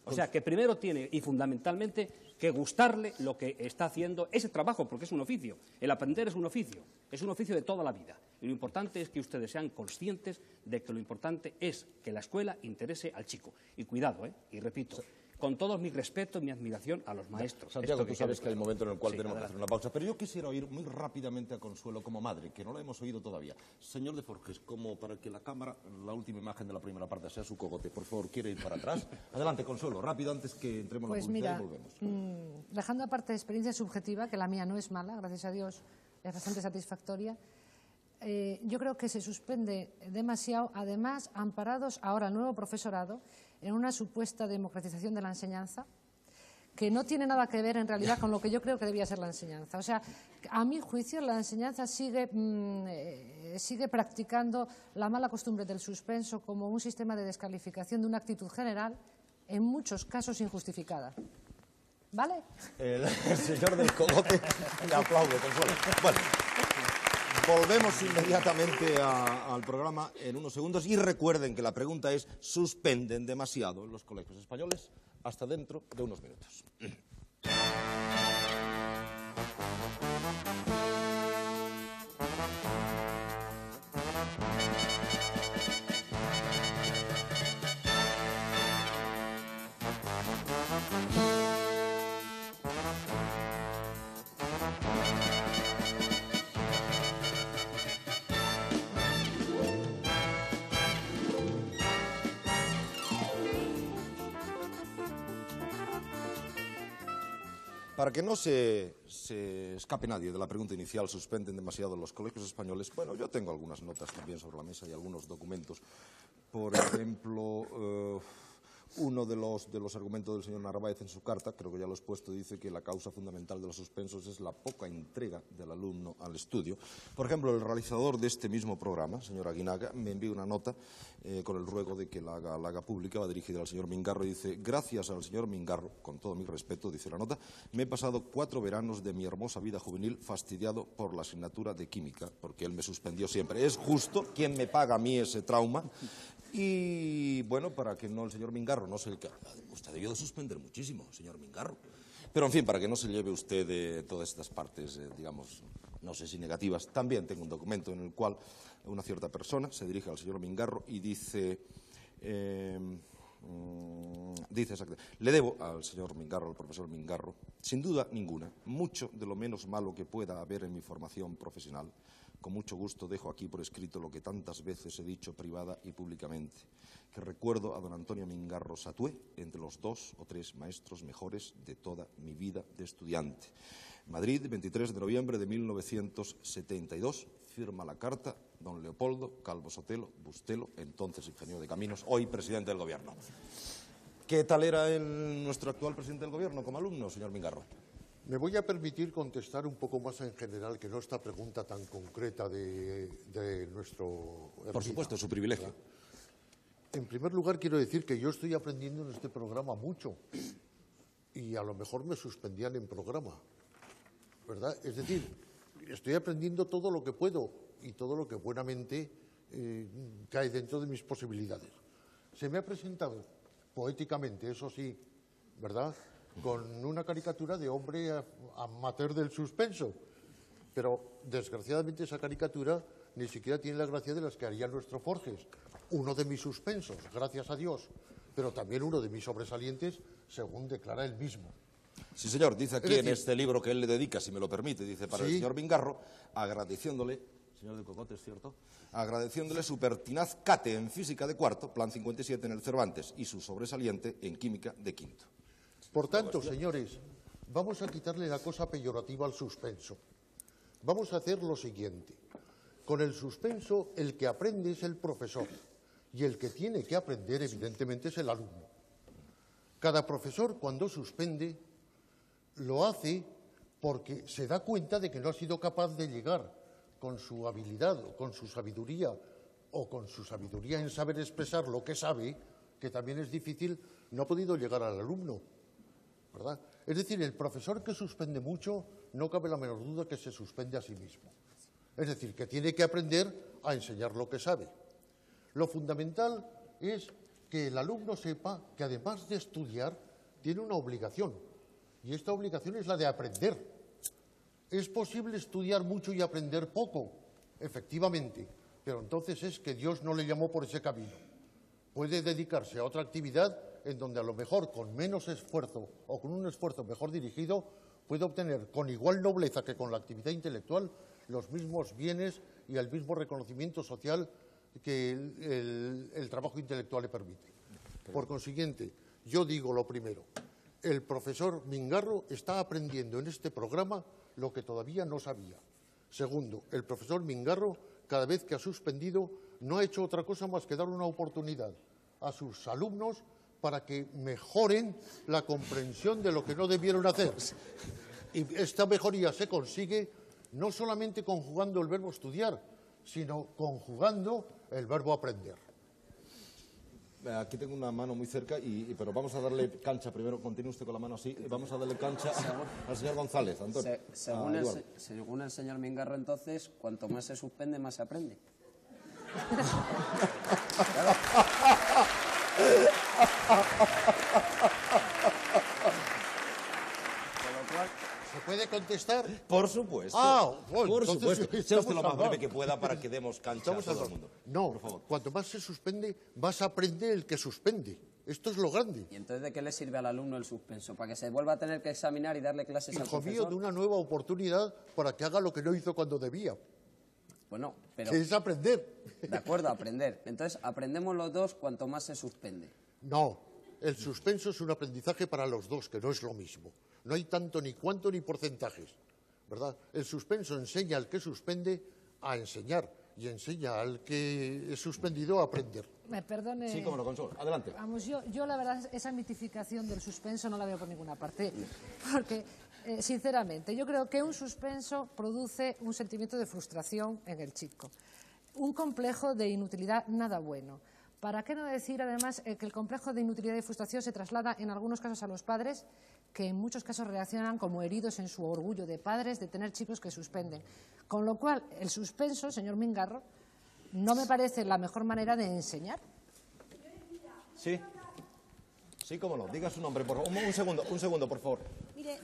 O sea, que primero tiene, y fundamentalmente, que gustarle lo que está haciendo ese trabajo, porque es un oficio. El aprender es un oficio de toda la vida. Y lo importante es que ustedes sean conscientes de que lo importante es que la escuela interese al chico. Y cuidado, y repito, con todo mi respeto y mi admiración a los maestros. Santiago, tú sabes que hay un momento en el cual tenemos que hacer una pausa, pero yo quisiera oír muy rápidamente a Consuelo como madre, que no la hemos oído todavía. Señor de Forges, como para que la cámara, la última imagen de la primera parte sea su cogote, por favor, ¿quiere ir para atrás? Adelante, Consuelo, rápido, antes que entremos en la publicidad y volvemos. Dejando aparte de experiencia subjetiva, que la mía no es mala, gracias a Dios, es bastante satisfactoria, yo creo que se suspende demasiado, además, amparados ahora al nuevo profesorado en una supuesta democratización de la enseñanza, que no tiene nada que ver en realidad con lo que yo creo que debía ser la enseñanza. O sea, a mi juicio la enseñanza sigue practicando la mala costumbre del suspenso como un sistema de descalificación de una actitud general, en muchos casos injustificada. ¿Vale? El señor del cogote le aplaude, Consuelo. Bueno, volvemos inmediatamente al programa en unos segundos y recuerden que la pregunta es: ¿suspenden demasiado en los colegios españoles? Hasta dentro de unos minutos. Para que no se escape nadie de la pregunta inicial, ¿suspenden demasiado los colegios españoles? Bueno, yo tengo algunas notas también sobre la mesa y algunos documentos. Por ejemplo, uno de los argumentos del señor Narváez en su carta, creo que ya lo he expuesto, dice que la causa fundamental de los suspensos es la poca entrega del alumno al estudio. Por ejemplo, el realizador de este mismo programa, señor Aguinaga, me envía una nota con el ruego de que la haga pública, va dirigida al señor Mingarro, y dice: gracias al señor Mingarro, con todo mi respeto, dice la nota, me he pasado 4 veranos de mi hermosa vida juvenil fastidiado por la asignatura de química, porque él me suspendió siempre. Es justo, ¿quién me paga a mí ese trauma? Y bueno, para que no el señor Mingarro no se... Usted debió de suspender muchísimo, señor Mingarro. Pero en fin, para que no se lleve usted de todas estas partes, digamos, no sé si negativas, también tengo un documento en el cual una cierta persona se dirige al señor Mingarro y dice... dice exactamente: le debo al señor Mingarro, al profesor Mingarro, sin duda ninguna, mucho de lo menos malo que pueda haber en mi formación profesional. Con mucho gusto dejo aquí por escrito lo que tantas veces he dicho privada y públicamente, que recuerdo a don Antonio Mingarro Satué entre los 2 o 3 maestros mejores de toda mi vida de estudiante. Madrid, 23 de noviembre de 1972, firma la carta don Leopoldo Calvo Sotelo Bustelo, entonces ingeniero de caminos, hoy presidente del Gobierno. ¿Qué tal era nuestro actual presidente del Gobierno como alumno, señor Mingarro? Me voy a permitir contestar un poco más en general que no esta pregunta tan concreta de nuestro... Por supuesto, es su privilegio. En primer lugar, quiero decir que yo estoy aprendiendo en este programa mucho y a lo mejor me suspendían en programa, ¿verdad? Es decir, estoy aprendiendo todo lo que puedo y todo lo que buenamente cae dentro de mis posibilidades. Se me ha presentado poéticamente, eso sí, ¿verdad?, con una caricatura de hombre amateur del suspenso, pero desgraciadamente esa caricatura ni siquiera tiene la gracia de las que haría nuestro Forges, uno de mis suspensos, gracias a Dios, pero también uno de mis sobresalientes, según declara él mismo. Sí, señor, dice aquí en este libro que él le dedica, si me lo permite, dice, para el señor Mingarro, agradeciéndole, señor de Cocote, ¿es cierto?, agradeciéndole su pertinaz cate en física de cuarto, plan 57 en el Cervantes, y su sobresaliente en química de quinto. Por tanto, señores, vamos a quitarle la cosa peyorativa al suspenso. Vamos a hacer lo siguiente. Con el suspenso, el que aprende es el profesor y el que tiene que aprender, evidentemente, es el alumno. Cada profesor, cuando suspende, lo hace porque se da cuenta de que no ha sido capaz de llegar con su habilidad o con su sabiduría en saber expresar lo que sabe, que también es difícil, no ha podido llegar al alumno, ¿verdad? Es decir, el profesor que suspende mucho, no cabe la menor duda que se suspende a sí mismo. Es decir, que tiene que aprender a enseñar lo que sabe. Lo fundamental es que el alumno sepa que además de estudiar, tiene una obligación. Y esta obligación es la de aprender. ¿Es posible estudiar mucho y aprender poco? Efectivamente. Pero entonces es que Dios no le llamó por ese camino. Puede dedicarse a otra actividad en donde a lo mejor con menos esfuerzo o con un esfuerzo mejor dirigido puede obtener con igual nobleza que con la actividad intelectual los mismos bienes y el mismo reconocimiento social que el trabajo intelectual le permite. Por consiguiente, yo digo lo primero, el profesor Mingarro está aprendiendo en este programa lo que todavía no sabía. Segundo, el profesor Mingarro, cada vez que ha suspendido, no ha hecho otra cosa más que dar una oportunidad a sus alumnos para que mejoren la comprensión de lo que no debieron hacer. Y esta mejoría se consigue no solamente conjugando el verbo estudiar, sino conjugando el verbo aprender. Aquí tengo una mano muy cerca, pero vamos a darle cancha primero. Continúe usted con la mano así. Vamos a darle cancha al señor González, Antonio. Según el señor Mingarro, entonces, cuanto más se suspende, más se aprende. ¿Se puede contestar? Por supuesto. Por supuesto. Sea usted lo más breve que pueda para que demos cancha a todo el mundo. No, por favor. Cuanto más se suspende, más aprende el que suspende. Esto es lo grande. ¿Y entonces de qué le sirve al alumno el suspenso? ¿Para que se vuelva a tener que examinar y darle clases al Hijo profesor? mío, de una nueva oportunidad para que haga lo que no hizo cuando debía. Bueno, pero... Que es aprender. De acuerdo, aprender. Entonces, aprendemos los dos cuanto más se suspende. No, el suspenso es un aprendizaje para los dos, que no es lo mismo. No hay tanto ni cuánto ni porcentajes, ¿verdad? El suspenso enseña al que suspende a enseñar y enseña al que es suspendido a aprender. Me perdone. Sí, como lo Consuelo. Adelante. Vamos, yo la verdad, esa mitificación del suspenso no la veo por ninguna parte. Porque, sinceramente, yo creo que un suspenso produce un sentimiento de frustración en el chico. Un complejo de inutilidad nada bueno. ¿Para qué no decir, además, que el complejo de inutilidad y frustración se traslada en algunos casos a los padres, que en muchos casos reaccionan como heridos en su orgullo de padres de tener chicos que suspenden? Con lo cual, el suspenso, señor Mingarro, no me parece la mejor manera de enseñar. Sí. Sí, cómo no. Diga su nombre, por favor. Un segundo, por favor. Mire,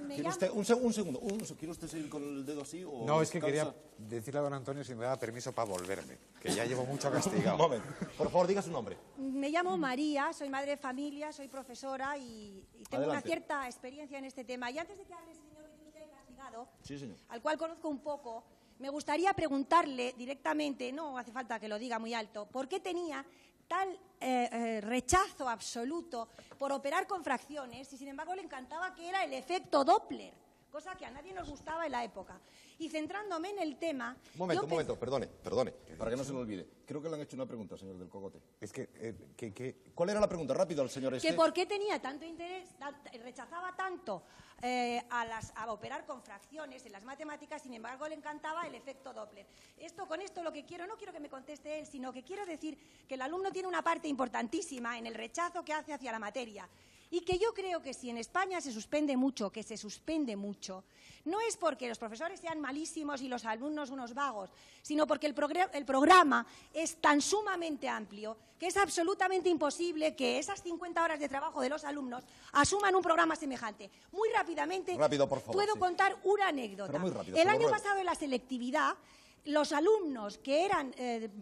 Un segundo. ¿Quiere usted seguir con el dedo así o...? No, es que quería decirle a don Antonio si me da permiso para volverme, que ya llevo mucho castigado. Un momento. Por favor, diga su nombre. Me llamo María, soy madre de familia, soy profesora y tengo una cierta experiencia en este tema. Y antes de que hable ese señor que tiene usted castigado, sí, señor, al cual conozco un poco, me gustaría preguntarle directamente, no hace falta que lo diga muy alto, ¿por qué tenía tal rechazo absoluto por operar con fracciones y sin embargo le encantaba que era el efecto Doppler, cosa que a nadie nos gustaba en la época? Y centrándome en el tema... Un momento, perdone, para que no se lo olvide. Creo que le han hecho una pregunta, señor del Cogote. Es que ¿Cuál era la pregunta? Rápido al señor este. Que por qué tenía tanto interés, rechazaba tanto a operar con fracciones en las matemáticas, sin embargo le encantaba el efecto Doppler. Con esto lo que quiero, no quiero que me conteste él, sino que quiero decir que el alumno tiene una parte importantísima en el rechazo que hace hacia la materia. Y que yo creo que si en España se suspende mucho, que se suspende mucho, no es porque los profesores sean malísimos y los alumnos unos vagos, sino porque el programa es tan sumamente amplio que es absolutamente imposible que esas 50 horas de trabajo de los alumnos asuman un programa semejante. Muy rápidamente, por favor, puedo contar una anécdota. Pero muy rápido, el año pasado en la selectividad, los alumnos que eran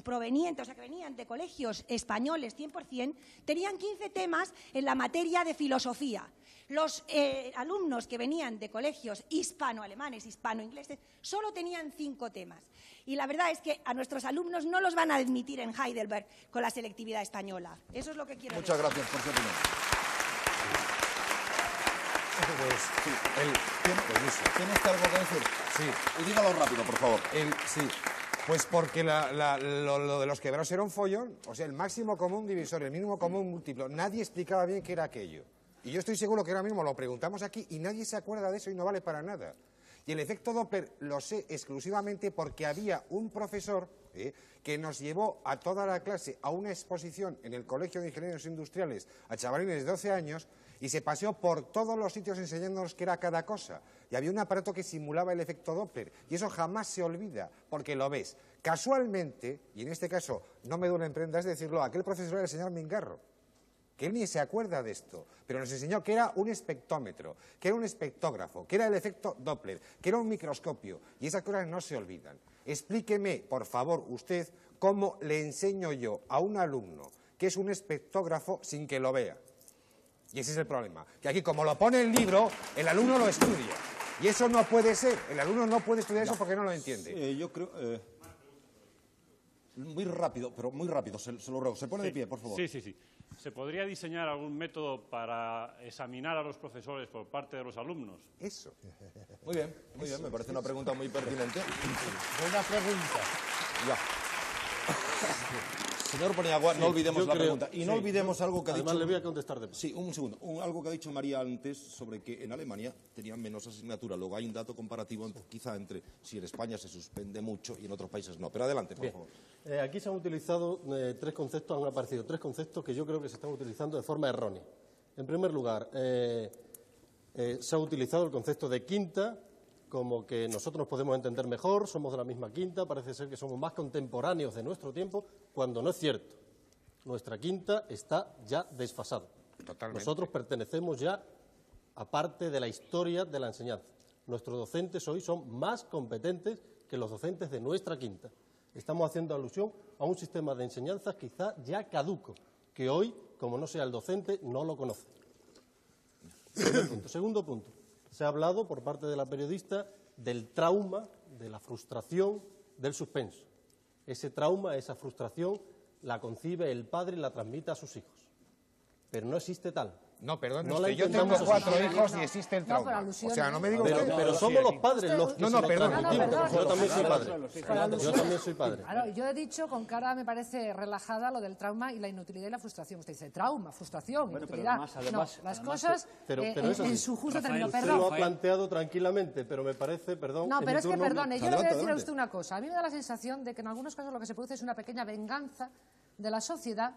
provenientes, o sea, que venían de colegios españoles 100%, tenían 15 temas en la materia de filosofía. Los alumnos que venían de colegios hispano-alemanes, hispano-ingleses, solo tenían 5 temas. Y la verdad es que a nuestros alumnos no los van a admitir en Heidelberg con la selectividad española. Eso es lo que quiero decir. Muchas gracias por su opinión. Pues sí, ¿tiene usted algo que decir? Sí. Y dígalo rápido, por favor. Sí, pues porque lo de los quebrados era un follón, o sea, el máximo común divisor, el mínimo común múltiplo, nadie explicaba bien qué era aquello. Y yo estoy seguro que ahora mismo lo preguntamos aquí y nadie se acuerda de eso y no vale para nada. Y el efecto Doppler lo sé exclusivamente porque había un profesor que nos llevó a toda la clase a una exposición en el Colegio de Ingenieros Industriales a chavalines de 12 años y se paseó por todos los sitios enseñándonos qué era cada cosa. Y había un aparato que simulaba el efecto Doppler. Y eso jamás se olvida, porque lo ves. Casualmente, y en este caso no me duele en prendas decirlo, aquel profesor era el señor Mingarro. que él ni se acuerda de esto, pero nos enseñó que era un espectrómetro, que era un espectógrafo, que era el efecto Doppler, que era un microscopio, y esas cosas no se olvidan. Explíqueme, por favor, usted, cómo le enseño yo a un alumno que es un espectógrafo sin que lo vea. Y ese es el problema, que aquí, como lo pone el libro, el alumno lo estudia. Y eso no puede ser, el alumno no puede estudiar eso porque no lo entiende. Yo creo... muy rápido, pero muy rápido, se lo ruego. Se pone de pie, por favor. Sí. ¿Se podría diseñar algún método para examinar a los profesores por parte de los alumnos? Eso. Muy bien, me parece una pregunta muy pertinente. Buena pregunta. Ya. Señor Paniagua, no olvidemos la pregunta. Y no olvidemos algo que ha dicho... Además, le voy a contestar de... Sí, un segundo. Algo que ha dicho María antes sobre que en Alemania tenían menos asignatura. Luego hay un dato comparativo quizá entre si en España se suspende mucho y en otros países no. Pero adelante, por favor. Aquí se han utilizado tres conceptos, han aparecido tres conceptos que yo creo que se están utilizando de forma errónea. En primer lugar, se ha utilizado el concepto de quinta, como que nosotros nos podemos entender mejor, somos de la misma quinta, parece ser que somos más contemporáneos de nuestro tiempo, cuando no es cierto. Nuestra quinta está ya desfasada. Totalmente. Nosotros pertenecemos ya a parte de la historia de la enseñanza. Nuestros docentes hoy son más competentes que los docentes de nuestra quinta. Estamos haciendo alusión a un sistema de enseñanza quizá ya caduco, que hoy, como no sea el docente, no lo conoce. Segundo punto. Se ha hablado por parte de la periodista del trauma, de la frustración, del suspenso. Ese trauma, esa frustración, la concibe el padre y la transmite a sus hijos. Pero no existe tal. No, perdón, No la yo tengo entendemos 4 así. hijos y existe el trauma. O sea, no me digo Pero somos los padres los que No, se lo perdón. transmitimos. Yo también soy padre. Yo también soy padre. Claro, yo he dicho con cara, me parece relajada, lo del trauma y la inutilidad y la frustración. Usted dice trauma, frustración, inutilidad. además, las cosas pero es en así. su justo término. Usted Perdón. lo ha planteado tranquilamente, pero me parece, perdón... No, en pero mi es que, turno, perdone, yo le voy a Adelante, decir a adelante. usted una cosa. A mí me da la sensación de que en algunos casos lo que se produce es una pequeña venganza de la sociedad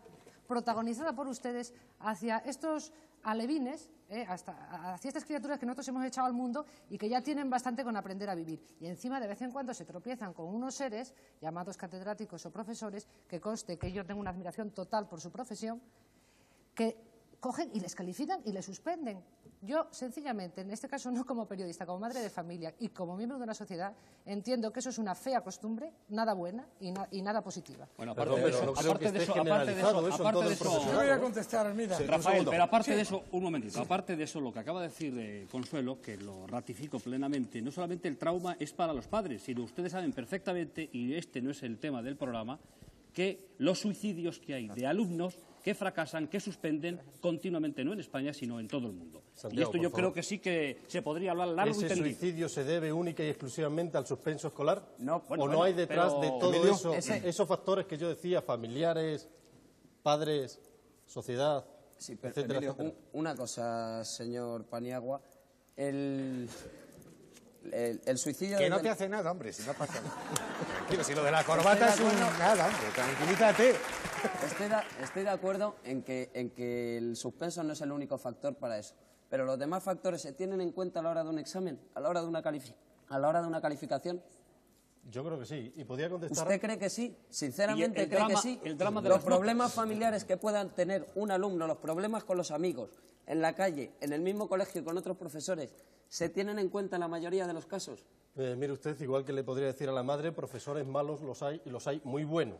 protagonizada por ustedes hacia estos alevines, hacia estas criaturas que nosotros hemos echado al mundo y que ya tienen bastante con aprender a vivir. Y encima de vez en cuando se tropiezan con unos seres, llamados catedráticos o profesores, que conste que yo tengo una admiración total por su profesión, que cogen y les califican y les suspenden. Yo, sencillamente, en este caso no como periodista, como madre de familia y como miembro de una sociedad, entiendo que eso es una fea costumbre, nada buena y nada positiva. Bueno, Perdón, pero no creo que esté generalizado eso en todo el Yo profesorado. voy a contestar, Armida. Rafael, pero aparte de eso, un momentito, aparte de eso, lo que acaba de decir Consuelo, que lo ratifico plenamente, no solamente el trauma es para los padres, sino ustedes saben perfectamente, y este no es el tema del programa, que los suicidios que hay de alumnos que fracasan, que suspenden continuamente, no en España, sino en todo el mundo. Santiago, y esto yo por creo favor. que sí que se podría hablar largo y ¿Ese tendido. suicidio se debe única y exclusivamente al suspenso escolar? No, bueno, ¿O no bueno, hay detrás pero- de todo Emilio, eso, esos factores que yo decía, familiares, padres, sociedad, Sí, pero, etcétera, Emilio, etcétera? una cosa, señor Paniagua. El suicidio... Que no del- te hace nada, hombre, si no pasa nada. Tranquilo, si lo de la corbata es un... Nada, hombre, tranquilízate. Estoy de acuerdo en que el suspenso no es el único factor para eso. Pero los demás factores se tienen en cuenta a la hora de un examen, a la hora de una calificación. Yo creo que sí. ¿Y podría contestar? ¿Usted cree que sí? Sinceramente, Y el ¿cree drama- que sí? el drama de los las problemas familiares que puedan tener un alumno, los problemas con los amigos, en la calle, en el mismo colegio con otros profesores, ¿se tienen en cuenta en la mayoría de los casos? Mire usted, igual que le podría decir a la madre, profesores malos los hay y los hay muy buenos.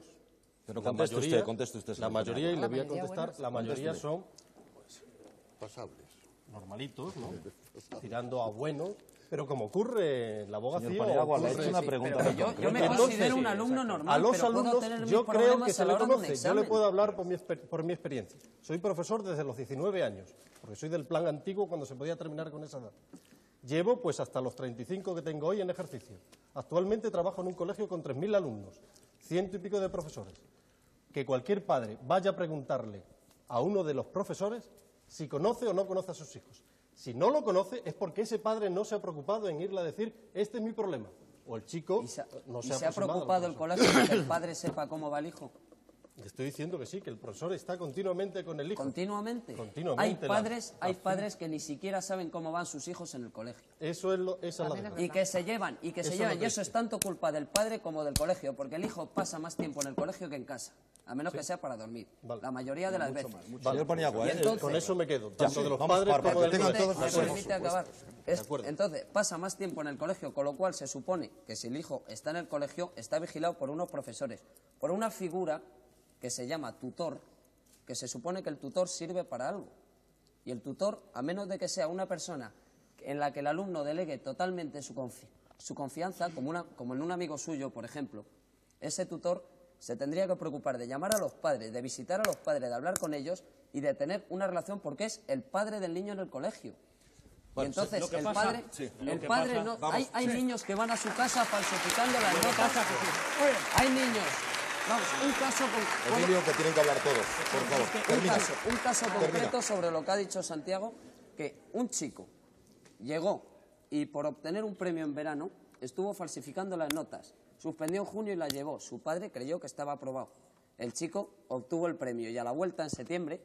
Pero La conteste mayoría- usted, La señor mayoría, y le La voy a mayoría contestar, buenos. la mayoría son Pasables. normalitos, ¿no? Tirando a buenos, pero como ocurre en la abogacía... Señor Paniagua, le he ocurre- hecho una pregunta. Pero yo me Entonces, considero un alumno normal, a los pero puedo alumnos tener mis yo creo problemas que se a la le hora de un conoce. Yo examen. le puedo hablar por mi experiencia. Soy profesor desde los 19 años, porque soy del plan antiguo cuando se podía terminar con esa edad. Llevo pues hasta los 35 que tengo hoy en ejercicio. Actualmente trabajo en un colegio con 3.000 alumnos, 100 y pico de profesores. Que cualquier padre vaya a preguntarle a uno de los profesores si conoce o no conoce a sus hijos. Si no lo conoce es porque ese padre no se ha preocupado en irle a decir, este es mi problema. O el chico ¿Y se ha no se ha preocupado el profesor. colegio de que el padre sepa cómo va el hijo? Estoy diciendo que sí, que el profesor está continuamente con el hijo. ¿Continuamente? Continuamente. Hay padres que ni siquiera saben cómo van sus hijos en el colegio. Esa es la verdad. Y que se llevan, y eso es tanto culpa del padre como del colegio, porque el hijo pasa más tiempo en el colegio que en casa, a menos que sea para dormir, la mayoría de las veces. Señor Paniagua, con eso me quedo, tanto de los padres como del colegio. Entonces, pasa más tiempo en el colegio, con lo cual se supone que si el hijo está en el colegio, está vigilado por unos profesores, por una figura que se llama tutor, que se supone que el tutor sirve para algo. Y el tutor, a menos de que sea una persona en la que el alumno delegue totalmente su confianza, como en un amigo suyo, por ejemplo, ese tutor se tendría que preocupar de llamar a los padres, de visitar a los padres, de hablar con ellos y de tener una relación, porque es el padre del niño en el colegio. Y entonces hay niños que van a su casa falsificando las notas. Hay niños. Vamos, un caso Emilio, que tienen que hablar todos, por favor. Un caso concreto sobre lo que ha dicho Santiago, que un chico llegó y por obtener un premio en verano estuvo falsificando las notas. Suspendió en junio y las llevó. Su padre creyó que estaba aprobado. El chico obtuvo el premio y a la vuelta en septiembre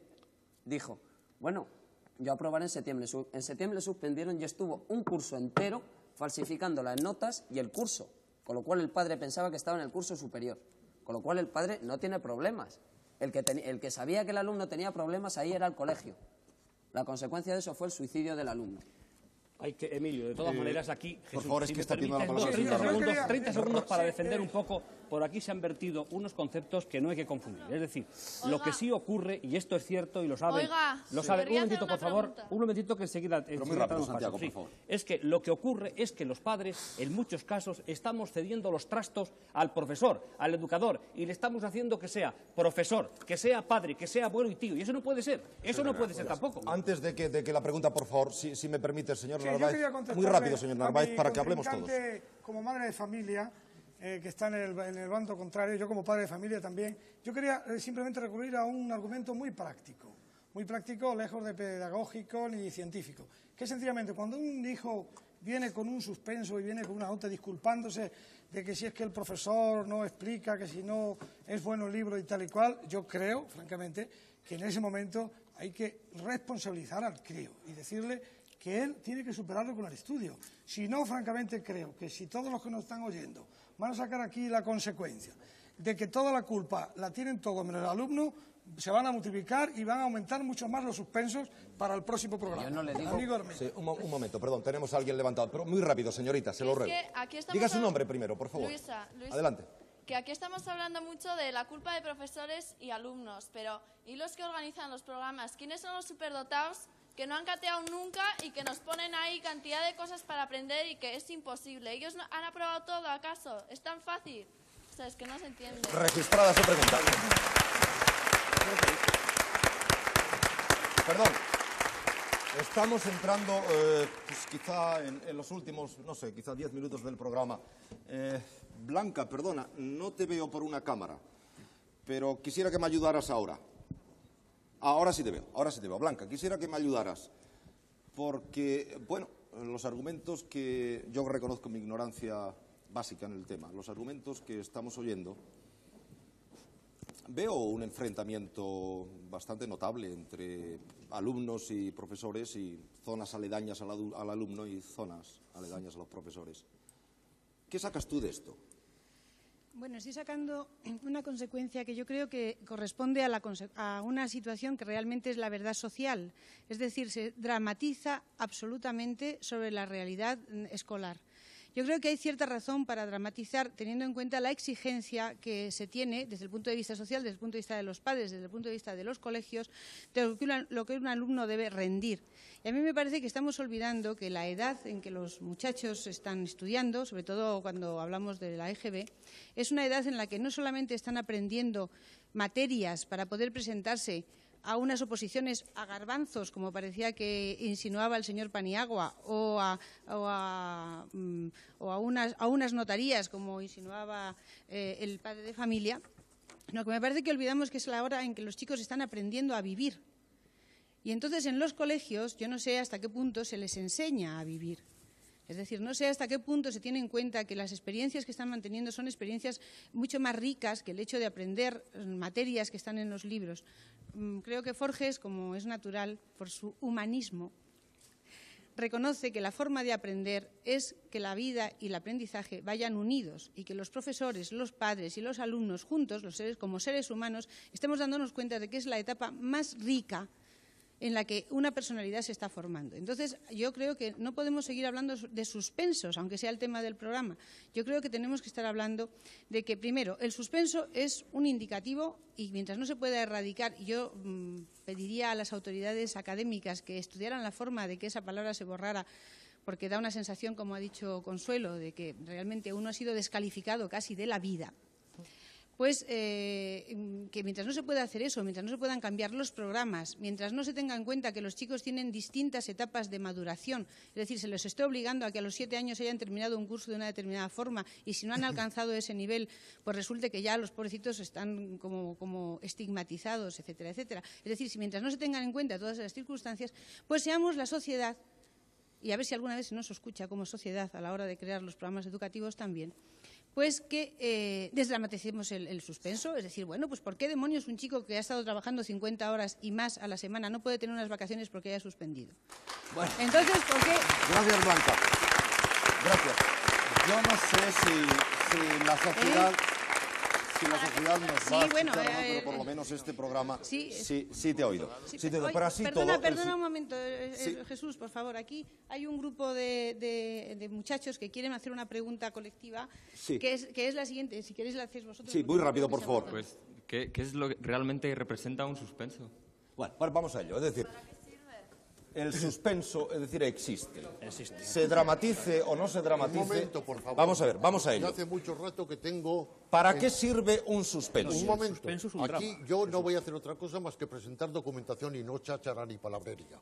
dijo, bueno, yo aprobaré en septiembre. En septiembre suspendieron y estuvo un curso entero falsificando las notas y el curso, con lo cual el padre pensaba que estaba en el curso superior. Con lo cual el padre no tiene problemas. El que sabía que el alumno tenía problemas ahí era el colegio. La consecuencia de eso fue el suicidio del alumno. Emilio, de todas maneras aquí... Por favor, es que está pidiendo la palabra. 30 segundos para defender un poco. Por aquí se han vertido unos conceptos que no hay que confundir. Es decir, lo que sí ocurre, y esto es cierto y lo saben... Un momentito, por favor. Un momentito que enseguida... Pero muy rápido, Santiago, por favor. Es que lo que ocurre es que los padres, en muchos casos, estamos cediendo los trastos al profesor, al educador, y le estamos haciendo que sea profesor, que sea padre, que sea abuelo y tío. Y eso no puede ser. Eso no puede ser tampoco. Antes de que la pregunta, por favor, si me permite, señor Narváez. Muy rápido, señor Narváez, para que hablemos todos. Como madre de familia, que está en el bando contrario, yo como padre de familia también, yo quería simplemente recurrir a un argumento muy práctico, lejos de pedagógico ni científico, que sencillamente cuando un hijo viene con un suspenso y viene con una nota disculpándose de que si es que el profesor no explica, que si no es bueno el libro y tal y cual, yo creo, francamente, que en ese momento hay que responsabilizar al crío y decirle que él tiene que superarlo con el estudio. Si no, francamente, creo que si todos los que nos están oyendo van a sacar aquí la consecuencia de que toda la culpa la tienen todos menos el alumno, se van a multiplicar y van a aumentar mucho más los suspensos para el próximo programa. Yo no le digo... Amigo Hermida. Sí, un momento, perdón, tenemos a alguien levantado, pero muy rápido, señorita, se lo ruego. Diga su nombre primero, por favor. Luisa. Adelante. Que aquí estamos hablando mucho de la culpa de profesores y alumnos, pero ¿y los que organizan los programas? ¿Quiénes son los superdotados que no han cateado nunca y que nos ponen ahí cantidad de cosas para aprender y que es imposible? ¿Ellos no han aprobado todo, acaso? ¿Es tan fácil? O sea, es que no se entiende. Registrada su pregunta. Perdón. Estamos entrando, pues quizá en los últimos, no sé, quizá 10 minutos del programa. Blanca, perdona, no te veo por una cámara, pero quisiera que me ayudaras ahora. Ahora sí te veo. Blanca, quisiera que me ayudaras, porque, bueno, los argumentos que yo reconozco mi ignorancia básica en el tema, los argumentos que estamos oyendo, veo un enfrentamiento bastante notable entre alumnos y profesores y zonas aledañas al alumno y zonas aledañas a los profesores. ¿Qué sacas tú de esto? Bueno, estoy sacando una consecuencia que yo creo que corresponde a una situación que realmente es la verdad social. Es decir, se dramatiza absolutamente sobre la realidad escolar. Yo creo que hay cierta razón para dramatizar, teniendo en cuenta la exigencia que se tiene desde el punto de vista social, desde el punto de vista de los padres, desde el punto de vista de los colegios, de lo que un alumno debe rendir. Y a mí me parece que estamos olvidando que la edad en que los muchachos están estudiando, sobre todo cuando hablamos de la EGB, es una edad en la que no solamente están aprendiendo materias para poder presentarse a unas oposiciones a garbanzos, como parecía que insinuaba el señor Paniagua, o a unas notarías, como insinuaba el padre de familia. No, que me parece que olvidamos que es la hora en que los chicos están aprendiendo a vivir. Y entonces en los colegios, yo no sé hasta qué punto se les enseña a vivir. Es decir, no sé hasta qué punto se tiene en cuenta que las experiencias que están manteniendo son experiencias mucho más ricas que el hecho de aprender materias que están en los libros. Creo que Forges, como es natural, por su humanismo, reconoce que la forma de aprender es que la vida y el aprendizaje vayan unidos y que los profesores, los padres y los alumnos juntos, como seres humanos, estemos dándonos cuenta de que es la etapa más rica en la que una personalidad se está formando. Entonces, yo creo que no podemos seguir hablando de suspensos, aunque sea el tema del programa. Yo creo que tenemos que estar hablando de que, primero, el suspenso es un indicativo y mientras no se pueda erradicar, yo pediría a las autoridades académicas que estudiaran la forma de que esa palabra se borrara, porque da una sensación, como ha dicho Consuelo, de que realmente uno ha sido descalificado casi de la vida. Pues que mientras no se pueda hacer eso, mientras no se puedan cambiar los programas, mientras no se tenga en cuenta que los chicos tienen distintas etapas de maduración, es decir, se les esté obligando a que a los 7 años hayan terminado un curso de una determinada forma y si no han alcanzado ese nivel, pues resulte que ya los pobrecitos están como estigmatizados, etcétera, etcétera. Es decir, si mientras no se tengan en cuenta todas esas circunstancias, pues seamos la sociedad, y a ver si alguna vez se nos escucha como sociedad a la hora de crear los programas educativos también, pues que desdramaticemos el suspenso, es decir, bueno, pues ¿por qué demonios un chico que ha estado trabajando 50 horas y más a la semana no puede tener unas vacaciones porque haya suspendido? Bueno. Entonces, ¿por qué? Gracias, Blanca. Gracias. Yo no sé si la sociedad... Si la sociedad nos va a escuchar, pero por lo menos este programa sí te ha oído. Sí te ha oído. Pero así perdona un momento, Jesús, por favor. Aquí hay un grupo de muchachos que quieren hacer una pregunta colectiva, que es la siguiente. Si queréis la hacéis vosotros. Sí, muy rápido, por favor. Pues, ¿qué es lo que realmente representa un suspenso? Bueno, vamos a ello. Es decir, el suspenso, es decir, existe. Se dramatice o no se dramatice. Un momento, por favor. Vamos a ver, vamos a ello. Yo hace mucho rato que tengo... ¿Para qué sirve un suspenso? Un momento. Aquí yo no voy a hacer otra cosa más que presentar documentación y no cháchara ni palabrería.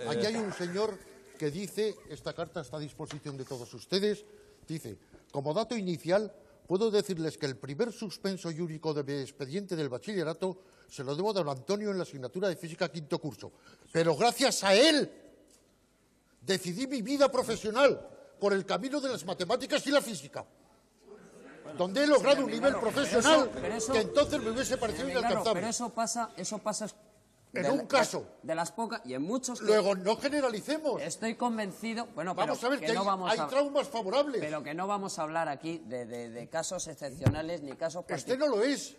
Aquí hay un señor que dice, esta carta está a disposición de todos ustedes, dice, como dato inicial, puedo decirles que el primer suspenso y único de mi expediente del bachillerato se lo debo a don Antonio en la asignatura de Física quinto curso. Pero gracias a él decidí mi vida profesional por el camino de las matemáticas y la física, donde he logrado un nivel profesional que entonces me hubiese parecido inalcanzable. Pero eso pasa en un caso. De las pocas y en muchos... Luego, no generalicemos. Estoy convencido... Bueno, vamos a ver que hay traumas favorables. Pero que no vamos a hablar aquí de casos excepcionales ni casos particulares. Este no lo es.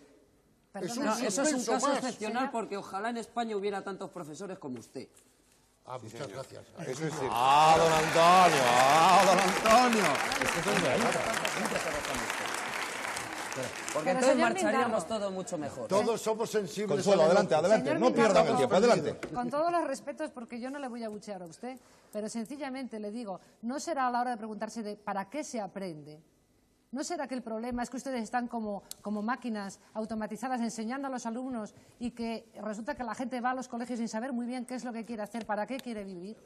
Eso es un caso excepcional porque ojalá en España hubiera tantos profesores como usted. Ah, muchas gracias. Eso es cierto. Don Antonio. Porque entonces marcharíamos todos mucho mejor. Todos somos sensibles. Consuelo, adelante. No pierdan el tiempo, adelante. Con todos los respetos, porque yo no le voy a abuchear a usted, pero sencillamente le digo, no será a la hora de preguntarse de ¿para qué se aprende? ¿No será que el problema es que ustedes están como máquinas automatizadas enseñando a los alumnos y que resulta que la gente va a los colegios sin saber muy bien qué es lo que quiere hacer, para qué quiere vivir?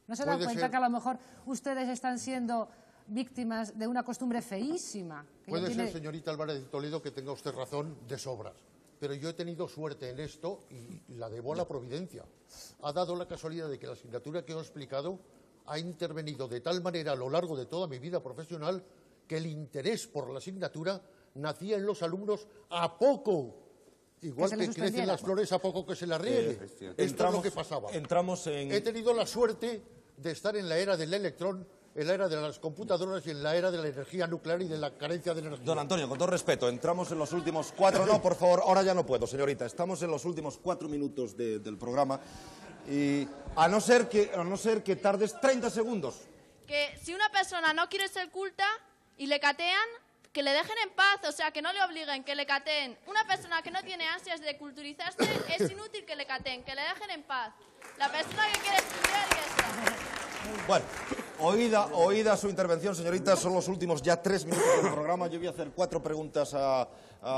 ¿No se dan cuenta que a lo mejor ustedes están siendo víctimas de una costumbre feísima? Puede ser, señorita Álvarez de Toledo, que tenga usted razón de sobras. Pero yo he tenido suerte en esto y la debo a la providencia. Ha dado la casualidad de que la asignatura que os he explicado ha intervenido de tal manera a lo largo de toda mi vida profesional que el interés por la asignatura nacía en los alumnos a poco, igual que crecen las flores a poco que se las riegue. Esto es lo que pasaba. He tenido la suerte de estar en la era del electrón, en la era de las computadoras y en la era de la energía nuclear y de la carencia de energía. Don Antonio, con todo respeto, entramos en los últimos 4... No, por favor, ahora ya no puedo, señorita. Estamos en los últimos 4 minutos del programa y a no ser que tardes 30 segundos. Que si una persona no quiere ser culta y le catean, que le dejen en paz, o sea, que no le obliguen, que le cateen. Una persona que no tiene ansias de culturizarse es inútil que le cateen, que le dejen en paz. La persona que quiere estudiar y eso. Bueno, oída su intervención, señorita, son los últimos ya 3 minutos del programa. Yo voy a hacer 4 preguntas a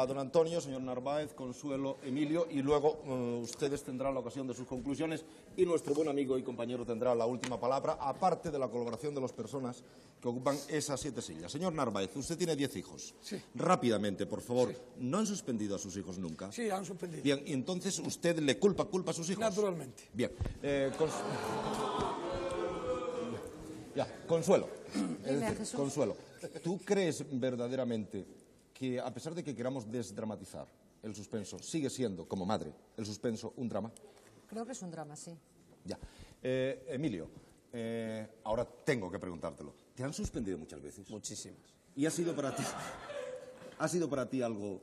don Antonio, señor Narváez, Consuelo, Emilio, y luego ustedes tendrán la ocasión de sus conclusiones y nuestro buen amigo y compañero tendrá la última palabra, aparte de la colaboración de las personas que ocupan esas 7 sillas. Señor Narváez, usted tiene 10 hijos. Sí. Rápidamente, por favor, sí. ¿No han suspendido a sus hijos nunca? Sí, han suspendido. Bien, y entonces usted le culpa a sus hijos. Naturalmente. Bien. Ya, Consuelo. Dime, Jesús. Consuelo, ¿tú crees verdaderamente que, a pesar de que queramos desdramatizar el suspenso, sigue siendo, como madre, el suspenso un drama? Creo que es un drama, sí. Ya. Emilio, ahora tengo que preguntártelo. ¿Te han suspendido muchas veces? Muchísimas. ¿Y ha sido para ti algo?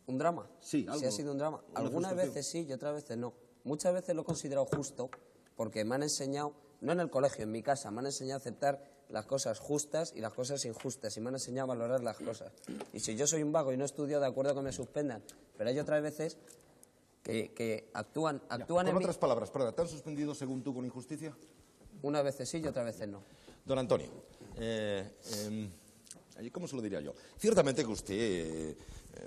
¿Un drama? Sí, algo. Sí, ha sido un drama. ¿Una Algunas frustración? veces sí y otras veces no. Muchas veces lo he considerado justo porque me han enseñado, no en el colegio, en mi casa, me han enseñado a aceptar las cosas justas y las cosas injustas y me han enseñado a valorar las cosas. Y si yo soy un vago y no estudio, de acuerdo que me suspendan, pero hay otras veces que actúan Con en mí. otras palabras, perdona, ¿te han suspendido según tú con injusticia? Unas veces sí y otras veces no. Don Antonio, ¿cómo se lo diría yo? Ciertamente que usted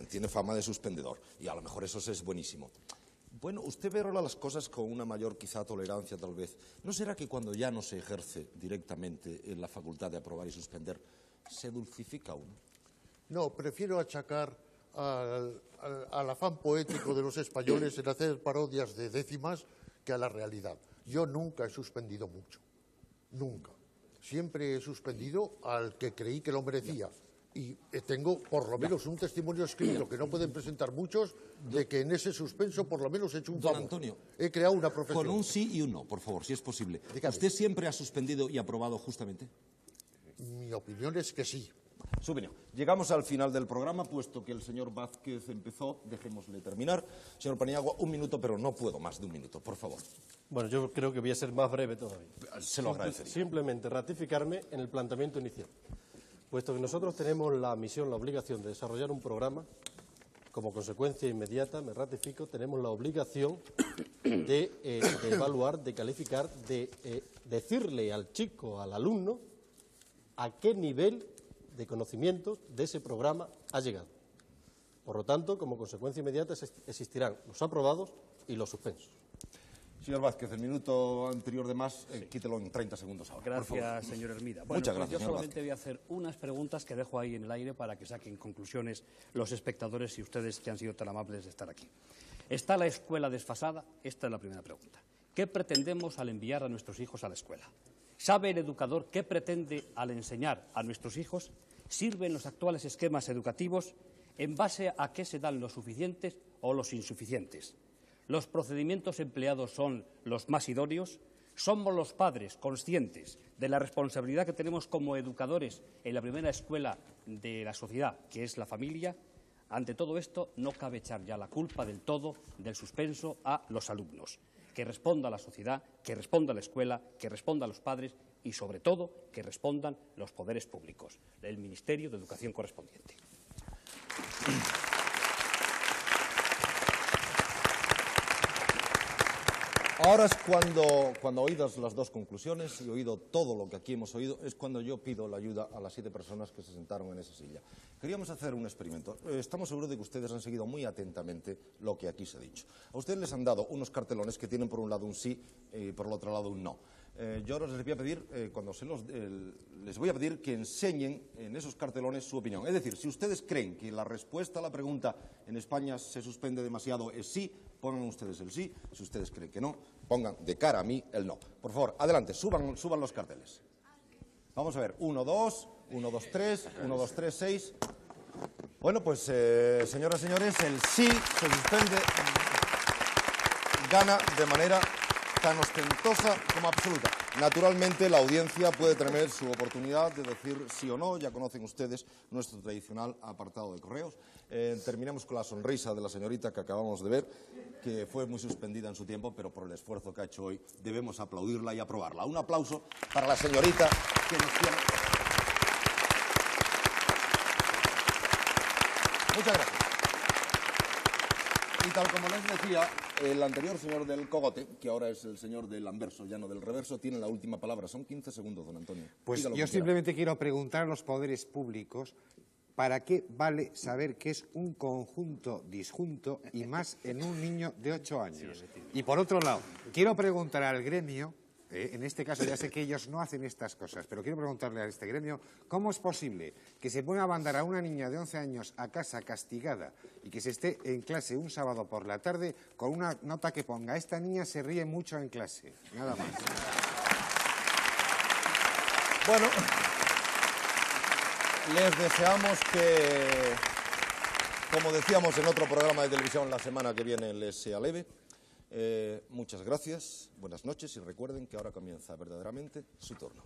tiene fama de suspendedor y a lo mejor eso es buenísimo. Bueno, usted ve ahora las cosas con una mayor quizá tolerancia tal vez. ¿No será que cuando ya no se ejerce directamente la facultad de aprobar y suspender, se dulcifica uno? No, prefiero achacar al afán poético de los españoles en hacer parodias de décimas que a la realidad. Yo nunca he suspendido mucho, nunca. Siempre he suspendido al que creí que lo merecía. Y tengo por lo menos un testimonio escrito que no pueden presentar muchos de que en ese suspenso por lo menos he hecho un favor. Don Antonio, he creado una profesión. Con un sí y un no, por favor, si es posible. Dígame. ¿Usted siempre ha suspendido y aprobado justamente? Mi opinión es que sí. Su opinión. Llegamos al final del programa, puesto que el señor Vázquez empezó, dejémosle terminar. Señor Paniagua, 1 minuto, pero no puedo más de 1 minuto, por favor. Bueno, yo creo que voy a ser más breve todavía. Se lo agradecería. Simplemente ratificarme en el planteamiento inicial. Puesto que nosotros tenemos la misión, la obligación de desarrollar un programa, como consecuencia inmediata, me ratifico, tenemos la obligación de evaluar, de calificar, de decirle al chico, al alumno, a qué nivel de conocimientos de ese programa ha llegado. Por lo tanto, como consecuencia inmediata existirán los aprobados y los suspensos. Señor Vázquez, el minuto anterior de más, quítelo en 30 segundos ahora. Gracias, señor Hermida. Bueno, Muchas gracias, yo señor solamente voy a hacer unas preguntas que dejo ahí en el aire para que saquen conclusiones los espectadores y ustedes que han sido tan amables de estar aquí. ¿Está la escuela desfasada? Esta es la primera pregunta. ¿Qué pretendemos al enviar a nuestros hijos a la escuela? ¿Sabe el educador qué pretende al enseñar a nuestros hijos? ¿Sirven los actuales esquemas educativos? ¿En base a qué se dan los suficientes o los insuficientes? ¿Los procedimientos empleados son los más idóneos? ¿Somos los padres conscientes de la responsabilidad que tenemos como educadores en la primera escuela de la sociedad, que es la familia? Ante todo esto, no cabe echar ya la culpa del todo del suspenso a los alumnos. Que responda la sociedad, que responda la escuela, que responda los padres y, sobre todo, que respondan los poderes públicos, el Ministerio de Educación correspondiente. Ahora es cuando oídas las dos conclusiones y oído todo lo que aquí hemos oído, es cuando yo pido la ayuda a las 7 personas que se sentaron en esa silla. Queríamos hacer un experimento. Estamos seguros de que ustedes han seguido muy atentamente lo que aquí se ha dicho. A ustedes les han dado unos cartelones que tienen por un lado un sí y por el otro lado un no. Yo ahora les voy a pedir, les voy a pedir que enseñen en esos cartelones su opinión. Es decir, si ustedes creen que la respuesta a la pregunta en España se suspende demasiado es sí, pongan ustedes el sí. Si ustedes creen que no, pongan de cara a mí el no. Por favor, adelante, suban los carteles. Vamos a ver, 1, 2, 1, 2, 3, 1, 2, 3, 6. Bueno, pues, señoras y señores, el sí se suspende, gana de manera tan ostentosa como absoluta. Naturalmente, la audiencia puede tener su oportunidad de decir sí o no. Ya conocen ustedes nuestro tradicional apartado de correos. Terminemos con la sonrisa de la señorita que acabamos de ver, que fue muy suspendida en su tiempo, pero por el esfuerzo que ha hecho hoy debemos aplaudirla y aprobarla. Un aplauso para la señorita que nos tiene. Muchas gracias. Y tal como les decía, el anterior señor del cogote, que ahora es el señor del anverso, ya no del reverso, tiene la última palabra. Son 15 segundos, don Antonio. Pues yo simplemente quiero preguntar a los poderes públicos ¿para qué vale saber qué es un conjunto disjunto y más en un niño de 8 años? Y por otro lado, quiero preguntar al gremio, en este caso ya sé que ellos no hacen estas cosas, pero quiero preguntarle a este gremio, ¿cómo es posible que se pueda mandar a una niña de 11 años a casa castigada y que se esté en clase un sábado por la tarde con una nota que ponga, esta niña se ríe mucho en clase? Nada más. Bueno, les deseamos que, como decíamos en otro programa de televisión la semana que viene, les sea leve. Muchas gracias, buenas noches y recuerden que ahora comienza verdaderamente su turno.